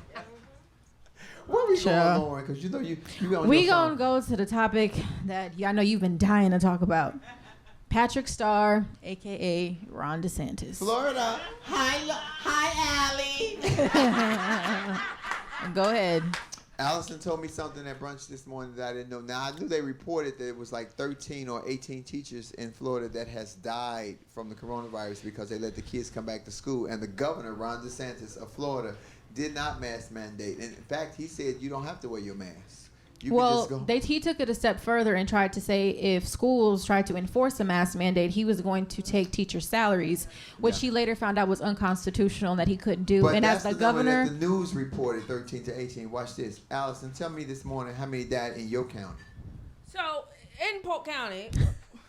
Where we going, Lauren? Because you know you on We your phone. gonna go to the topic that I know you've been dying to talk about. Patrick Starr, aka Ron DeSantis. Florida. Hi, Allie. Go ahead. Allison told me something at brunch this morning that I didn't know. Now, I knew they reported that it was like 13 or 18 teachers in Florida that has died from the coronavirus because they let the kids come back to school. And the governor, Ron DeSantis of Florida, did not mask mandate. And in fact, he said you don't have to wear your mask. You can just go. He took it a step further and tried to say if schools tried to enforce a mask mandate, he was going to take teachers' salaries, which he later found out was unconstitutional and that he couldn't do. But and that's as the number governor, that the news reported 13 to 18. Watch this. Allison, tell me this morning how many died in your county. So in Polk County.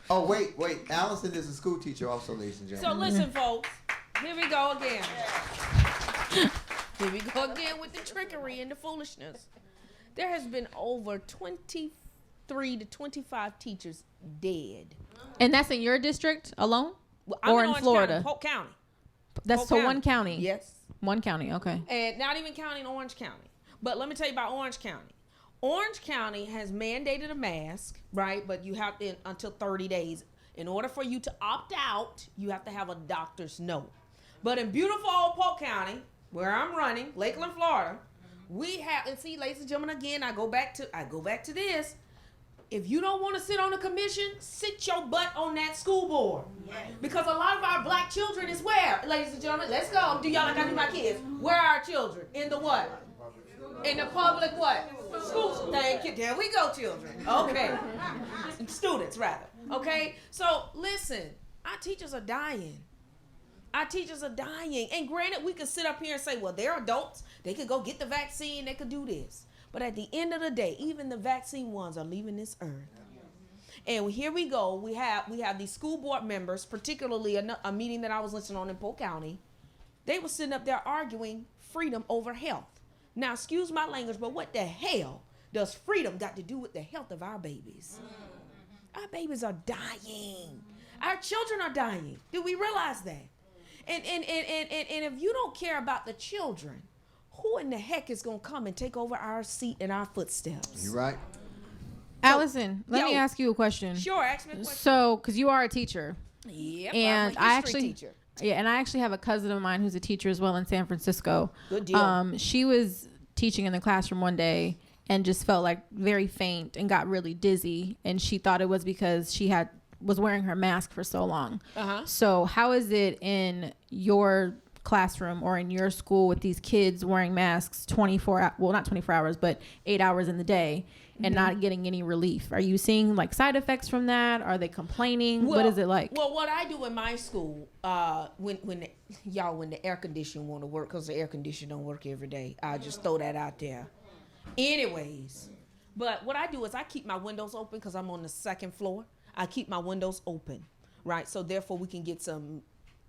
Oh, wait. Allison is a school teacher also, ladies and So gentlemen. listen, folks. Here we go again. Here we go again with the trickery and the foolishness. There has been over 23 to 25 teachers dead. and that's in your district alone, Well, I'm or in Orange Florida? County, Polk County. That's Polk so County. one county. Yes. One county. Okay. And not even counting Orange County. But let me tell you about Orange County. Orange County has mandated a mask, right? But you have to until 30 days. In order for you to opt out, you have to have a doctor's note. But in beautiful old Polk County, where I'm running, Lakeland, Florida, we have, and see, ladies and gentlemen, again, I go back to this. If you don't want to sit on a commission, sit your butt on that school board. Yes. Because a lot of our black children is where, ladies and gentlemen, let's go. Do y'all like I do my kids? Where are our children? In the what? In the public what? Schools. Thank you. There we go, children. Okay. Students, rather. Okay? So, listen, our teachers are dying. Our teachers are dying. And granted, we could sit up here and say, well, they're adults. They could go get the vaccine. They could do this. But at the end of the day, even the vaccine ones are leaving this earth. And here we go. We have these school board members, particularly a meeting that I was listening on in Polk County. They were sitting up there arguing freedom over health. Now, excuse my language, but what the hell does freedom got to do with the health of our babies? Our babies are dying. Our children are dying. Do we realize that? And if you don't care about the children, who in the heck is going to come and take over our seat and our footsteps? You right. Allison, let me ask you a question. Sure, ask me a question. So, because you are a teacher. Yep, and I'm a history teacher. Yeah, and I actually have a cousin of mine who's a teacher as well in San Francisco. Good deal. She was teaching in the classroom one day and just felt like very faint and got really dizzy, and she thought it was because she was wearing her mask for so long. Uh-huh. So how is it in your classroom or in your school with these kids wearing masks not 24 hours, but 8 hours in the day and not getting any relief? Are you seeing like side effects from that? Are they complaining? What is it like? Well, what I do in my school, when the air conditioning want to work, because the air conditioning don't work every day, I just throw that out there. Anyways, but what I do is I keep my windows open because I'm on the second floor. I keep my windows open, right? So therefore we can get some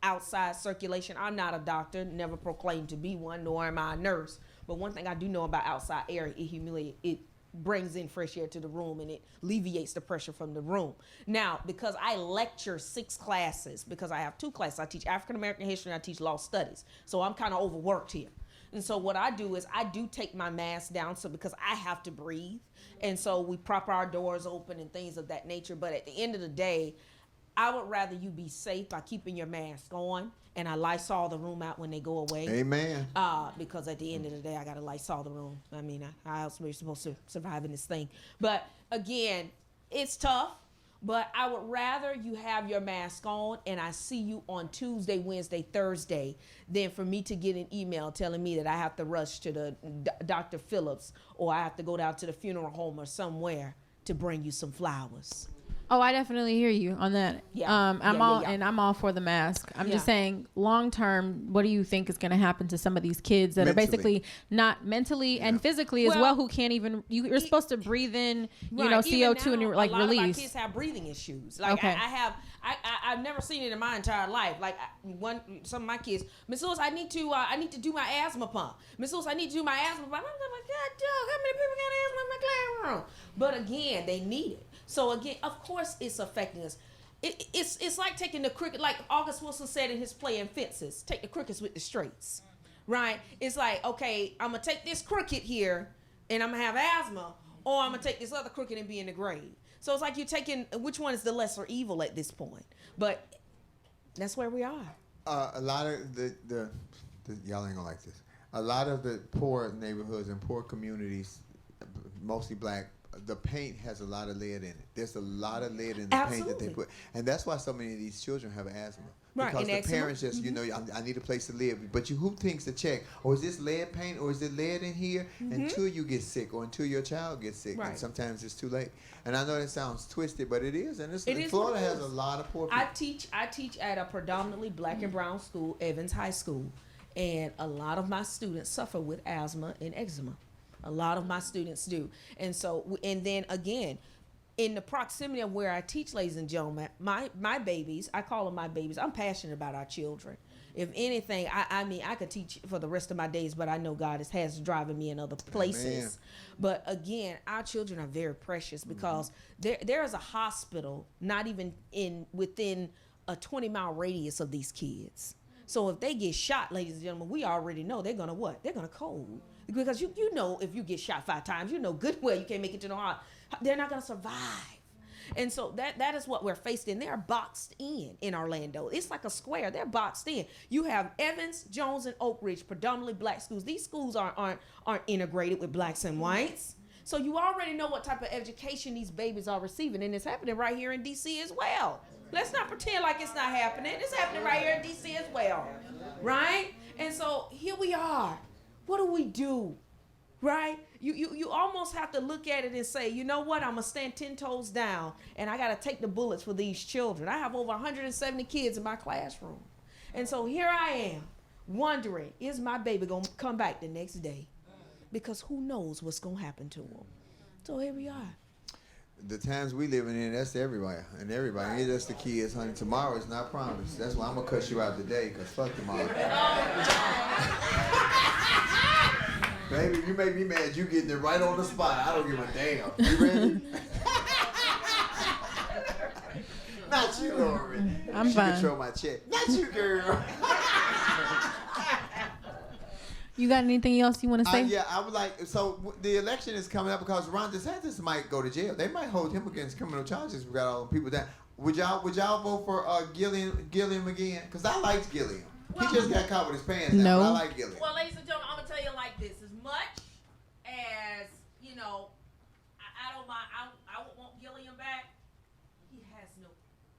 outside circulation. I'm not a doctor, never proclaimed to be one, nor am I a nurse. But one thing I do know about outside air, it brings in fresh air to the room and it alleviates the pressure from the room. Now, because I lecture 6 classes, because I have 2 classes, I teach African American history and I teach law studies. So I'm kind of overworked here. And so what I do is I do take my mask down because I have to breathe. And so we prop our doors open and things of that nature. But at the end of the day, I would rather you be safe by keeping your mask on, and I Lysol the room out when they go away. Amen. Because at the end of the day, I got to Lysol the room. I mean, how else are we supposed to survive in this thing? But again, it's tough. But I would rather you have your mask on and I see you on Tuesday, Wednesday, Thursday than for me to get an email telling me that I have to rush to the Dr. Phillips or I have to go down to the funeral home or somewhere to bring you some flowers. Oh, I definitely hear you on that. Yeah. And I'm all for the mask. I'm just saying, long term, what do you think is going to happen to some of these kids that are basically not mentally and physically as well, who can't even? You're supposed to breathe in, CO2 now, and like a lot release. Of our kids have breathing issues. Like I've never seen it in my entire life. Like some of my kids, Miss Lewis, I need to do my asthma pump. Miss Lewis, I need to do my asthma pump. I'm like, God, dog, how many people got asthma in my classroom? But again, they need it. So again, of course, it's affecting us. It's like taking the cricket, like August Wilson said in his play in Fences, take the crickets with the straights, right? It's like, okay, I'm gonna take this cricket here, and I'm gonna have asthma, or I'm gonna take this other cricket and be in the grave. So it's like you're taking which one is the lesser evil at this point. But that's where we are. A lot of the y'all ain't gonna like this. A lot of the poor neighborhoods and poor communities, mostly black. The paint has a lot of lead in it. There's a lot of lead in the paint that they put. And that's why so many of these children have asthma. Right. Because the parents just, I need a place to live. But who thinks to check? Or is this lead paint or is it lead in here? Until you get sick or until your child gets sick. Right. And sometimes it's too late. And I know that sounds twisted, but it is. And It is Florida has a lot of poor people. I teach at a predominantly black and brown school, Evans High School. And a lot of my students suffer with asthma and eczema. A lot of my students do. And so, and then again, in the proximity of where I teach, ladies and gentlemen, my babies, I call them my babies. I'm passionate about our children. If anything, I mean, I could teach for the rest of my days, but I know God has driving me in other places. Amen. But again, our children are very precious because there is a hospital not even within a 20-mile radius of these kids. So if they get shot, ladies and gentlemen, we already know they're gonna what? They're gonna cold. Because you know if you get shot 5 times, you know good well you can't make it to the heart. They're not going to survive. And so that is what we're faced in. They're boxed in Orlando. It's like a square. They're boxed in. You have Evans, Jones, and Oak Ridge, predominantly black schools. These schools aren't integrated with blacks and whites. So you already know what type of education these babies are receiving. And it's happening right here in D.C. as well. Let's not pretend like it's not happening. It's happening right here in D.C. as well. Right? And so here we are. What do we do, right? You almost have to look at it and say, you know what? I'm going to stand 10 toes down, and I got to take the bullets for these children. I have over 170 kids in my classroom. And so here I am wondering, is my baby going to come back the next day? Because who knows what's going to happen to them. So here we are. The times we living in, that's everybody. And everybody. Ain't just the kids, honey. Tomorrow is not promised. That's why I'm going to cuss you out today, because fuck tomorrow. Baby, you make me mad. You getting it right on the spot. I don't give a damn. You ready? Not you, Lori. I'm she fine. Control my check. Not you, girl. You got anything else you want to say? Yeah, I would like. So the election is coming up because Ron DeSantis might go to jail. They might hold him against criminal charges. We got all the people down. Would y'all vote for Gilliam again? Because I liked Gilliam. He just got caught with his pants down. No. But I like Gilliam. Well, ladies and gentlemen, I'm gonna tell you like this: as much as I don't mind. I would want Gilliam back. He has no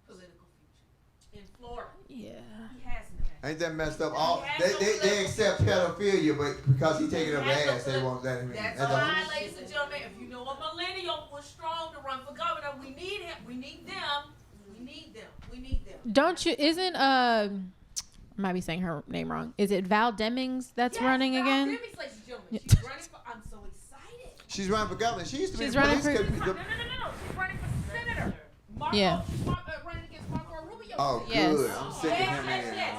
political future in Florida. Yeah. He has no. Ain't that messed up? They accept pedophilia, but because he taking up ass, they won't let him in. That's why, ladies and gentlemen, if you know a millennial was strong to run for governor, we need him. We need them. We need them. We need them. Don't you? Isn't I might be saying her name wrong. Is it Val Demings that's running again? Val Demings, ladies and gentlemen. She's running for. I'm so excited. She's running for governor. She used to be She's the running police. for- No. She's running for senator. Marco, Yeah. She's running against Marco Rubio. Oh, Yes. good. I'm sick of him in. Yes.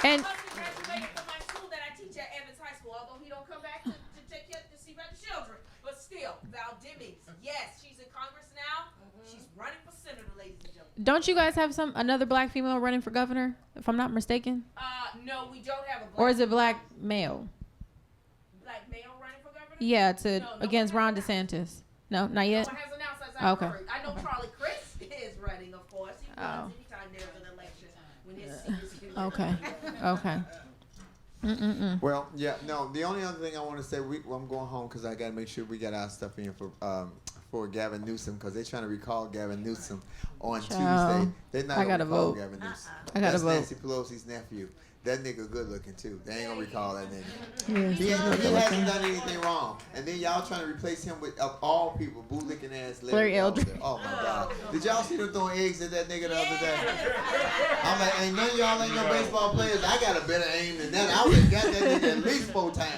And He graduated from my school that I teach at Evans High School, although he don't come back to take care to see about the children. But still, Val Demings, yes, she's in Congress now. She's running for senator, ladies and gentlemen. don't you guys have another black female running for governor? If I'm not mistaken, No, we don't have a black. or is it black male? Black male running for governor? Yeah, No, no against one Ron has DeSantis. No, not yet. No one has announced Okay. I know Charlie Chris is running, of course. He runs anytime there's an election when his seat is Okay. Okay. Well, yeah, no. The only other thing I want to say, I'm going home because I got to make sure we got our stuff in for Gavin Newsom because they're trying to recall Gavin Newsom on Tuesday. They're not going to recall Gavin Newsom. That's Nancy Pelosi's nephew. That nigga good looking too. They ain't gonna recall that nigga. He hasn't done anything wrong. And then y'all trying to replace him with, of all people, bootlicking ass Larry Elder. Oh my God. Did y'all see them throwing eggs at that nigga the other day? I'm like, ain't none of y'all ain't no baseball players. I got a better aim than that. I would have got that nigga at least 4 times.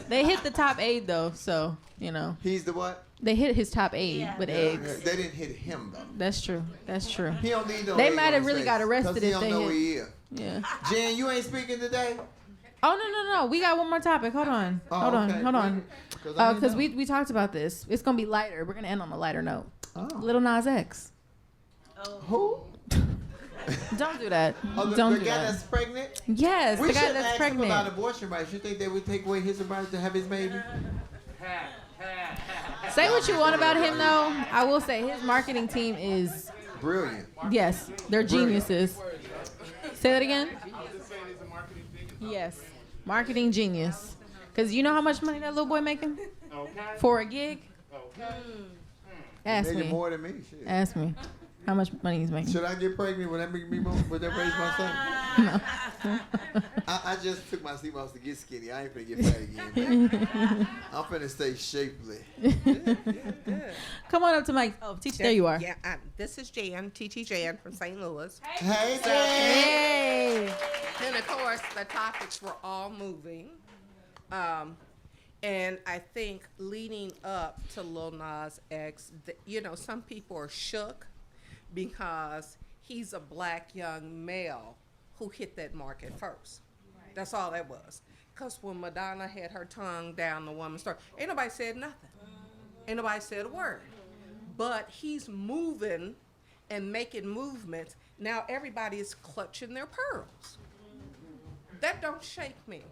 They hit the top 8 though, so you know. He's the what? They hit his top 8 with eggs. They didn't hit him though. That's true. That's true. He don't need no. They might have really got arrested if if they they don't know hit. where he is. Yeah. Jen, you ain't speaking today? Oh no. We got one more topic. Hold on. Hold on. Because we talked about this. It's gonna be lighter. We're gonna end on a lighter note. Little Nas X. Who? Don't do that. The Don't do guy that. that's pregnant? Yes, we the guy should that's ask pregnant. him about abortion rights. You think they would take away his right to have his baby? Say what you want about him, though. I will say his marketing team is brilliant. Yes, they're geniuses. Say that again. Yes, marketing genius. Cause you know how much money that little boy making for a gig. Ask me. More than me. Shit. Ask me how much money he's making. Should I get pregnant? Would that make me more? Would that raise my son? No. I just took my sleep off to get skinny. I ain't finna get fat again. I'm finna stay shapely. Come on up to Mike. Oh, teacher, there you are. Yeah, this is Jan, TT Jan from St. Louis. Hey, so, Hey. And of course, the topics were all moving. And I think leading up to Lil Nas X, some people are shook because he's a black young male who hit that market first. Right. That's all that was. Because when Madonna had her tongue down the woman's throat, ain't nobody said nothing. Ain't nobody said a word. But he's moving and making movements. Now everybody is clutching their pearls. That don't shake me.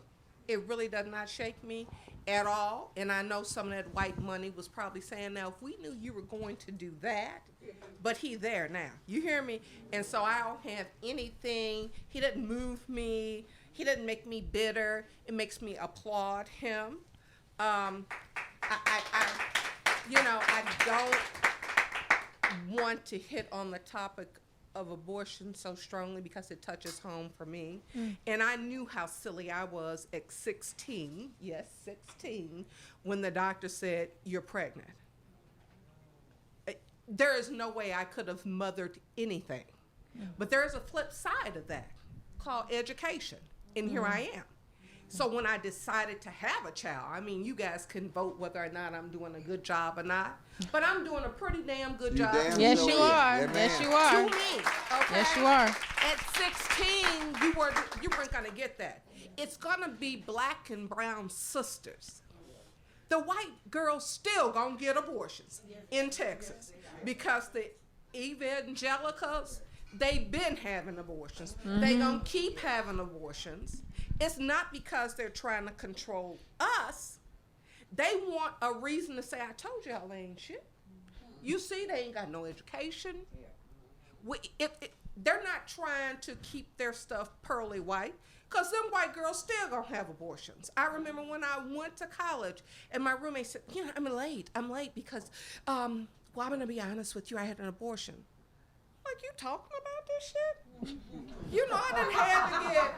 It really does not shake me at all. And I know some of that white money was probably saying, now, if we knew you were going to do that, but he there now. You hear me? And so I don't have anything. He doesn't move me. He doesn't make me bitter. It makes me applaud him. I don't want to hit on the topic of abortion so strongly because it touches home for me. And I knew how silly I was at 16, yes, 16, when the doctor said, you're pregnant. There is no way I could have mothered anything. But there is a flip side of that called education. And here I am. So when I decided to have a child, I mean, you guys can vote whether or not I'm doing a good job or not, but I'm doing a pretty damn good job. Yes, you are. Yes, you are. To me, okay? Yes, you are. At 16, you weren't gonna get that. It's gonna be black and brown sisters. The white girls still gonna get abortions in Texas because the evangelicals, they been having abortions. They gonna keep having abortions. It's not because they're trying to control us. They want a reason to say, I told y'all they ain't shit. You see, they ain't got no education. They're not trying to keep their stuff pearly white, because them white girls still gonna have abortions. I remember when I went to college and my roommate said, I'm late because, I'm gonna be honest with you, I had an abortion. Like, you talking about this shit? I done had to get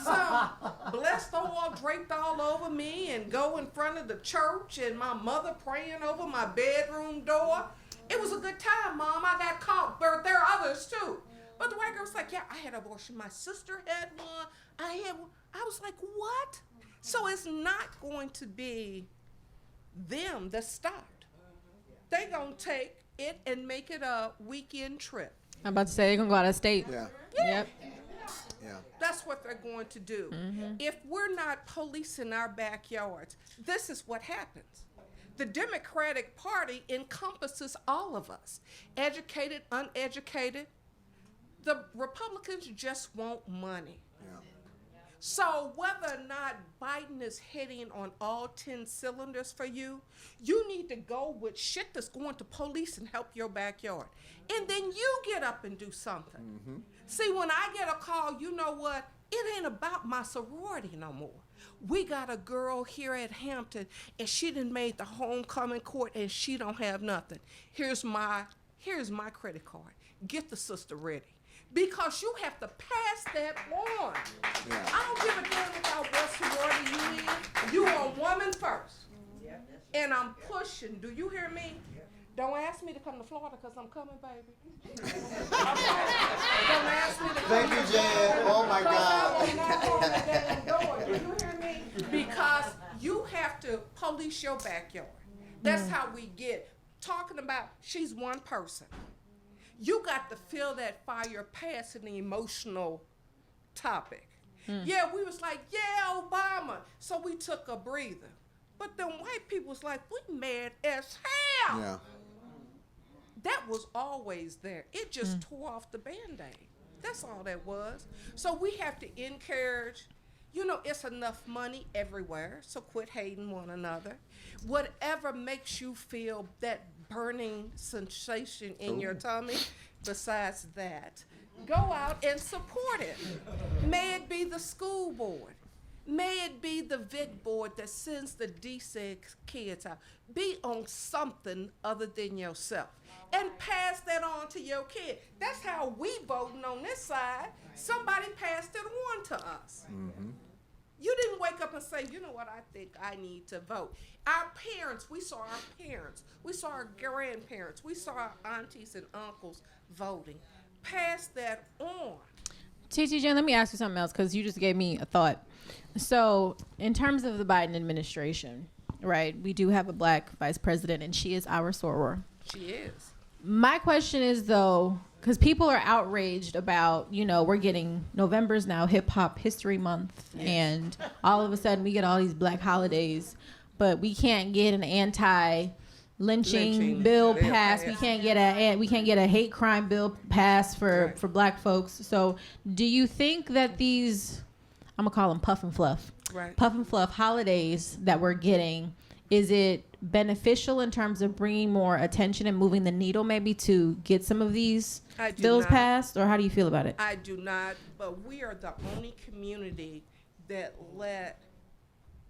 some blessed oil draped all over me and go in front of the church and my mother praying over my bedroom door. It was a good time, Mom. I got caught, but there are others too. But the white girl was like, yeah, I had an abortion. My sister had one. I was like, what? So it's not going to be them that stopped. They gonna take it and make it a weekend trip. I'm about to say they're gonna go out of state. Yeah. Yep. Yeah. That's what they're going to do. If we're not policing our backyards, this is what happens. The Democratic Party encompasses all of us, educated, uneducated. The Republicans just want money. Yeah. So whether or not Biden is hitting on all 10 cylinders for you, you need to go with shit that's going to police and help your backyard. And then you get up and do something. Mm-hmm. See, when I get a call, you know what? It ain't about my sorority no more. We got a girl here at Hampton, and she done made the homecoming court, and she don't have nothing. Here's my credit card. Get the sister ready. Because you have to pass that on. Yeah. I don't give a damn about what sorority you in. You are woman first. And I'm pushing. Do you hear me? Don't ask me to come to Florida because I'm coming, baby. Don't ask me to come Thank to you, Jan. Florida Oh, my 'cause God. I will not hold that damn door. Do you hear me? Because you have to police your backyard. That's how we get. Talking about she's one person. You got to feel that fire past an emotional topic. Yeah, we was like, yeah, Obama. So we took a breather. But then white people was like, we mad as hell. Yeah. That was always there. It just tore off the Band-Aid. That's all that was. So we have to encourage, it's enough money everywhere, so quit hating one another. Whatever makes you feel that burning sensation in your tummy, besides that, go out and support it. May it be the school board. May it be the VIC board that sends the D6 kids out. Be on something other than yourself. And pass that on to your kid. That's how we voting on this side. Somebody passed it on to us. Mm-hmm. You didn't wake up and say, you know what, I think I need to vote. Our parents, we saw our parents. We saw our grandparents. We saw our aunties and uncles voting. Pass that on. TT Jen, let me ask you something else because you just gave me a thought. So in terms of the Biden administration, right, we do have a black vice president and she is our soror. She is. My question is, though, because people are outraged about, we're getting November's now Hip Hop History Month, and all of a sudden we get all these black holidays, but we can't get an anti-lynching bill passed. We can't get a hate crime bill passed for black folks. So, do you think that these, I'm gonna call them puff and fluff holidays that we're getting, is it beneficial in terms of bringing more attention and moving the needle maybe to get some of these bills passed, or how do you feel about it? I do not, but we are the only community that let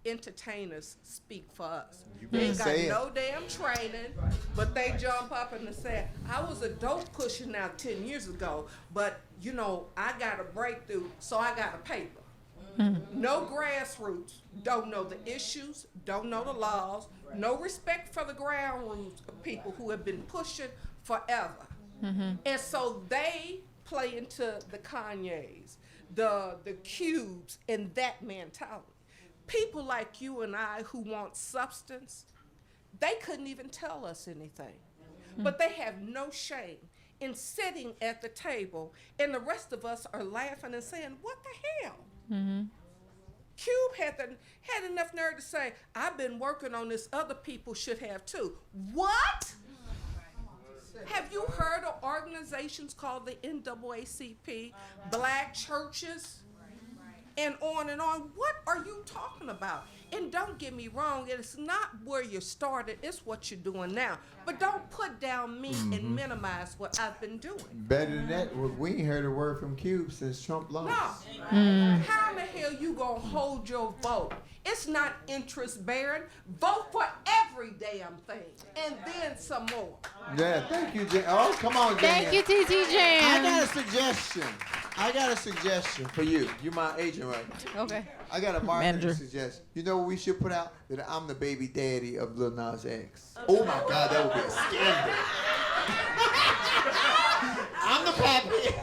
entertainers speak for us. They ain't got no damn training, but they jump up and they say, I was a dope pusher now 10 years ago, but I got a breakthrough, so I got a paper. No grassroots, don't know the issues, don't know the laws, no respect for the ground roots of people who have been pushing forever. And so they play into the Kanyes, the Cubes, and that mentality. People like you and I who want substance, they couldn't even tell us anything. But they have no shame in sitting at the table, and the rest of us are laughing and saying, what the hell? Cube had enough nerve to say, I've been working on this, other people should have too. What? Have you heard of organizations called the NAACP, black churches, and on and on? What are you talking about? And don't get me wrong, it's not where you started, it's what you're doing now. But don't put down me and minimize what I've been doing. Better than that, we ain't heard a word from Cube since Trump lost. No. How in the hell you gonna hold your vote? It's not interest bearing. Vote for every damn thing, and then some more. Yeah, thank you, Jan. Oh, come on, Jan. Thank you, TT Jan. I got a suggestion for you. You're my agent, right? Okay. I got a marketing suggestion. You know what we should put out? That I'm the baby daddy of Lil Nas X. Oh my God, that would be a scandal. I'm the pappy.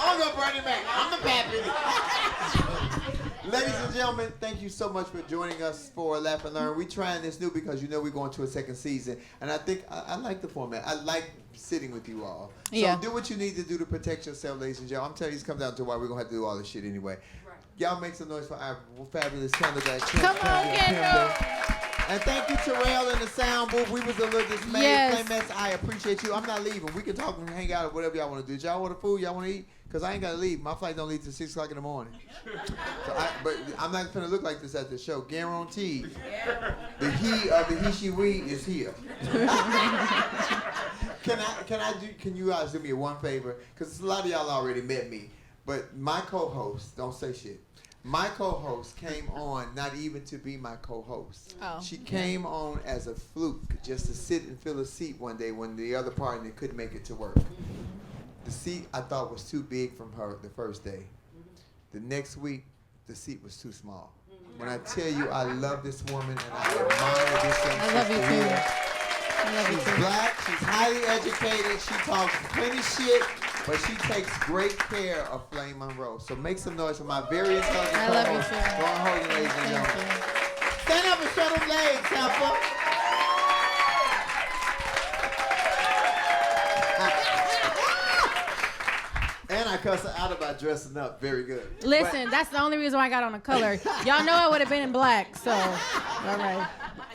I'm gonna bring it back. I'm the pappy. Ladies and gentlemen, thank you so much for joining us for Laugh and Learn. We're trying this new because we're going to a second season. And I think I like the format. I like sitting with you all. So do what you need to do to protect yourself, ladies and gentlemen. I'm telling you, it's come down to why we're going to have to do all this shit anyway. Right. Y'all make some noise for our fabulous candidate. Come on, Kendall. And thank you, Terrell, in the sound booth. We was a little dismayed. Yes. Playmats, I appreciate you. I'm not leaving. We can talk and hang out or whatever y'all want to do. Y'all want food? Y'all want to eat? Because I ain't got to leave. My flight don't leave till 6 o'clock in the morning. But I'm not going to look like this at the show. Guaranteed. The he of the he, she, we is here. Can you guys do me one favor? Because a lot of y'all already met me. But my co-host, don't say shit. My co-host came on not even to be my co-host. Oh. She came on as a fluke just to sit and fill a seat one day when the other partner couldn't make it to work. The seat I thought was too big from her the first day. The next week, the seat was too small. When I tell you I love this woman and I admire this young I love you sister too. here. I love you She's too. black, she's highly educated, she talks plenty shit, but she takes great care of Flame Monroe. So make some noise for my very intelligent I love you, co-host, sir. Lauren Hogan, ladies and Thank gentlemen. you. Stand up and show them legs, Temple. And I cuss her out about dressing up. Very good. Listen, that's the only reason why I got on the color. Y'all know I would have been in black, so all right.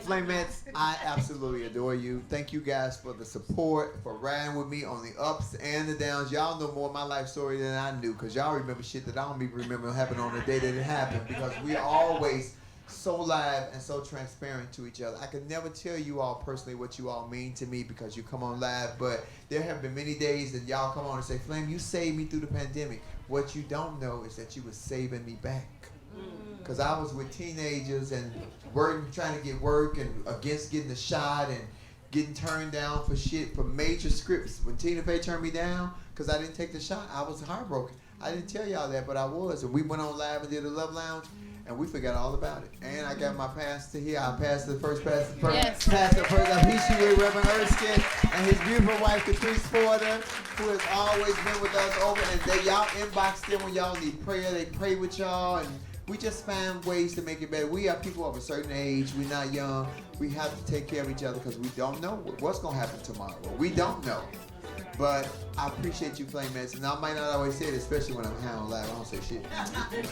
Flamettes, I absolutely adore you. Thank you guys for the support, for riding with me on the ups and the downs. Y'all know more of my life story than I knew, because y'all remember shit that I don't even remember happened on the day that it happened, because we are always so live and so transparent to each other. I could never tell you all personally what you all mean to me because you come on live, but there have been many days that y'all come on and say, Flame, you saved me through the pandemic. What you don't know is that you were saving me back. Because I was with teenagers and trying to get work and against getting a shot and getting turned down for shit for major scripts. When Tina Fey turned me down because I didn't take the shot, I was heartbroken. I didn't tell y'all that, but I was. And we went on live and did a Love Lounge, and we forgot all about it. And I got my pastor here. I passed the first pastor, Pastor Reverend Erskine, and his beautiful wife, Catrice Porter, who has always been with us over. And y'all inbox them when y'all need prayer. They pray with y'all, and we just find ways to make it better. We are people of a certain age. We're not young. We have to take care of each other because we don't know what's going to happen tomorrow. We don't know. But I appreciate you, Flamettes. And I might not always say it, especially when I'm high on live. I don't say shit.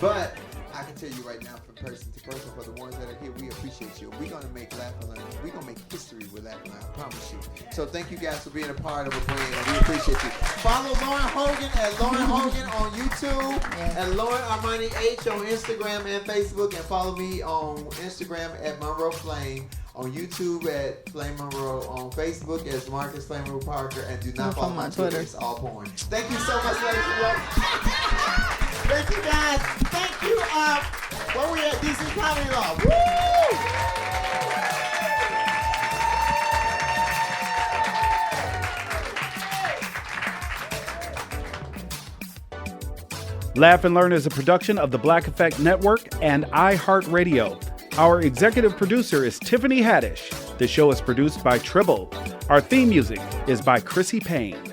But I can tell you right now, from person to person, for the ones that are here, we appreciate you. We're going to make Laugh and Learn. We're going to make history with Laugh and Learn. I promise you. So thank you guys for being a part of a brand, and we appreciate you. Follow Lauren Hogan at Lauren Hogan on YouTube, and Lauren Armani H on Instagram and Facebook, and follow me on Instagram at Monroe Flame, on YouTube at Flame Monroe, on Facebook as Marcus Flame Monroe Parker, and do not follow my Twitter. It's all porn. Thank you so much, ladies and gentlemen. Thank you, guys. Thank you. Where we at? DC Comedy Law. Woo! Laugh and Learn is a production of the Black Effect Network and iHeartRadio. Our executive producer is Tiffany Haddish. The show is produced by Tribble. Our theme music is by Chrissy Payne.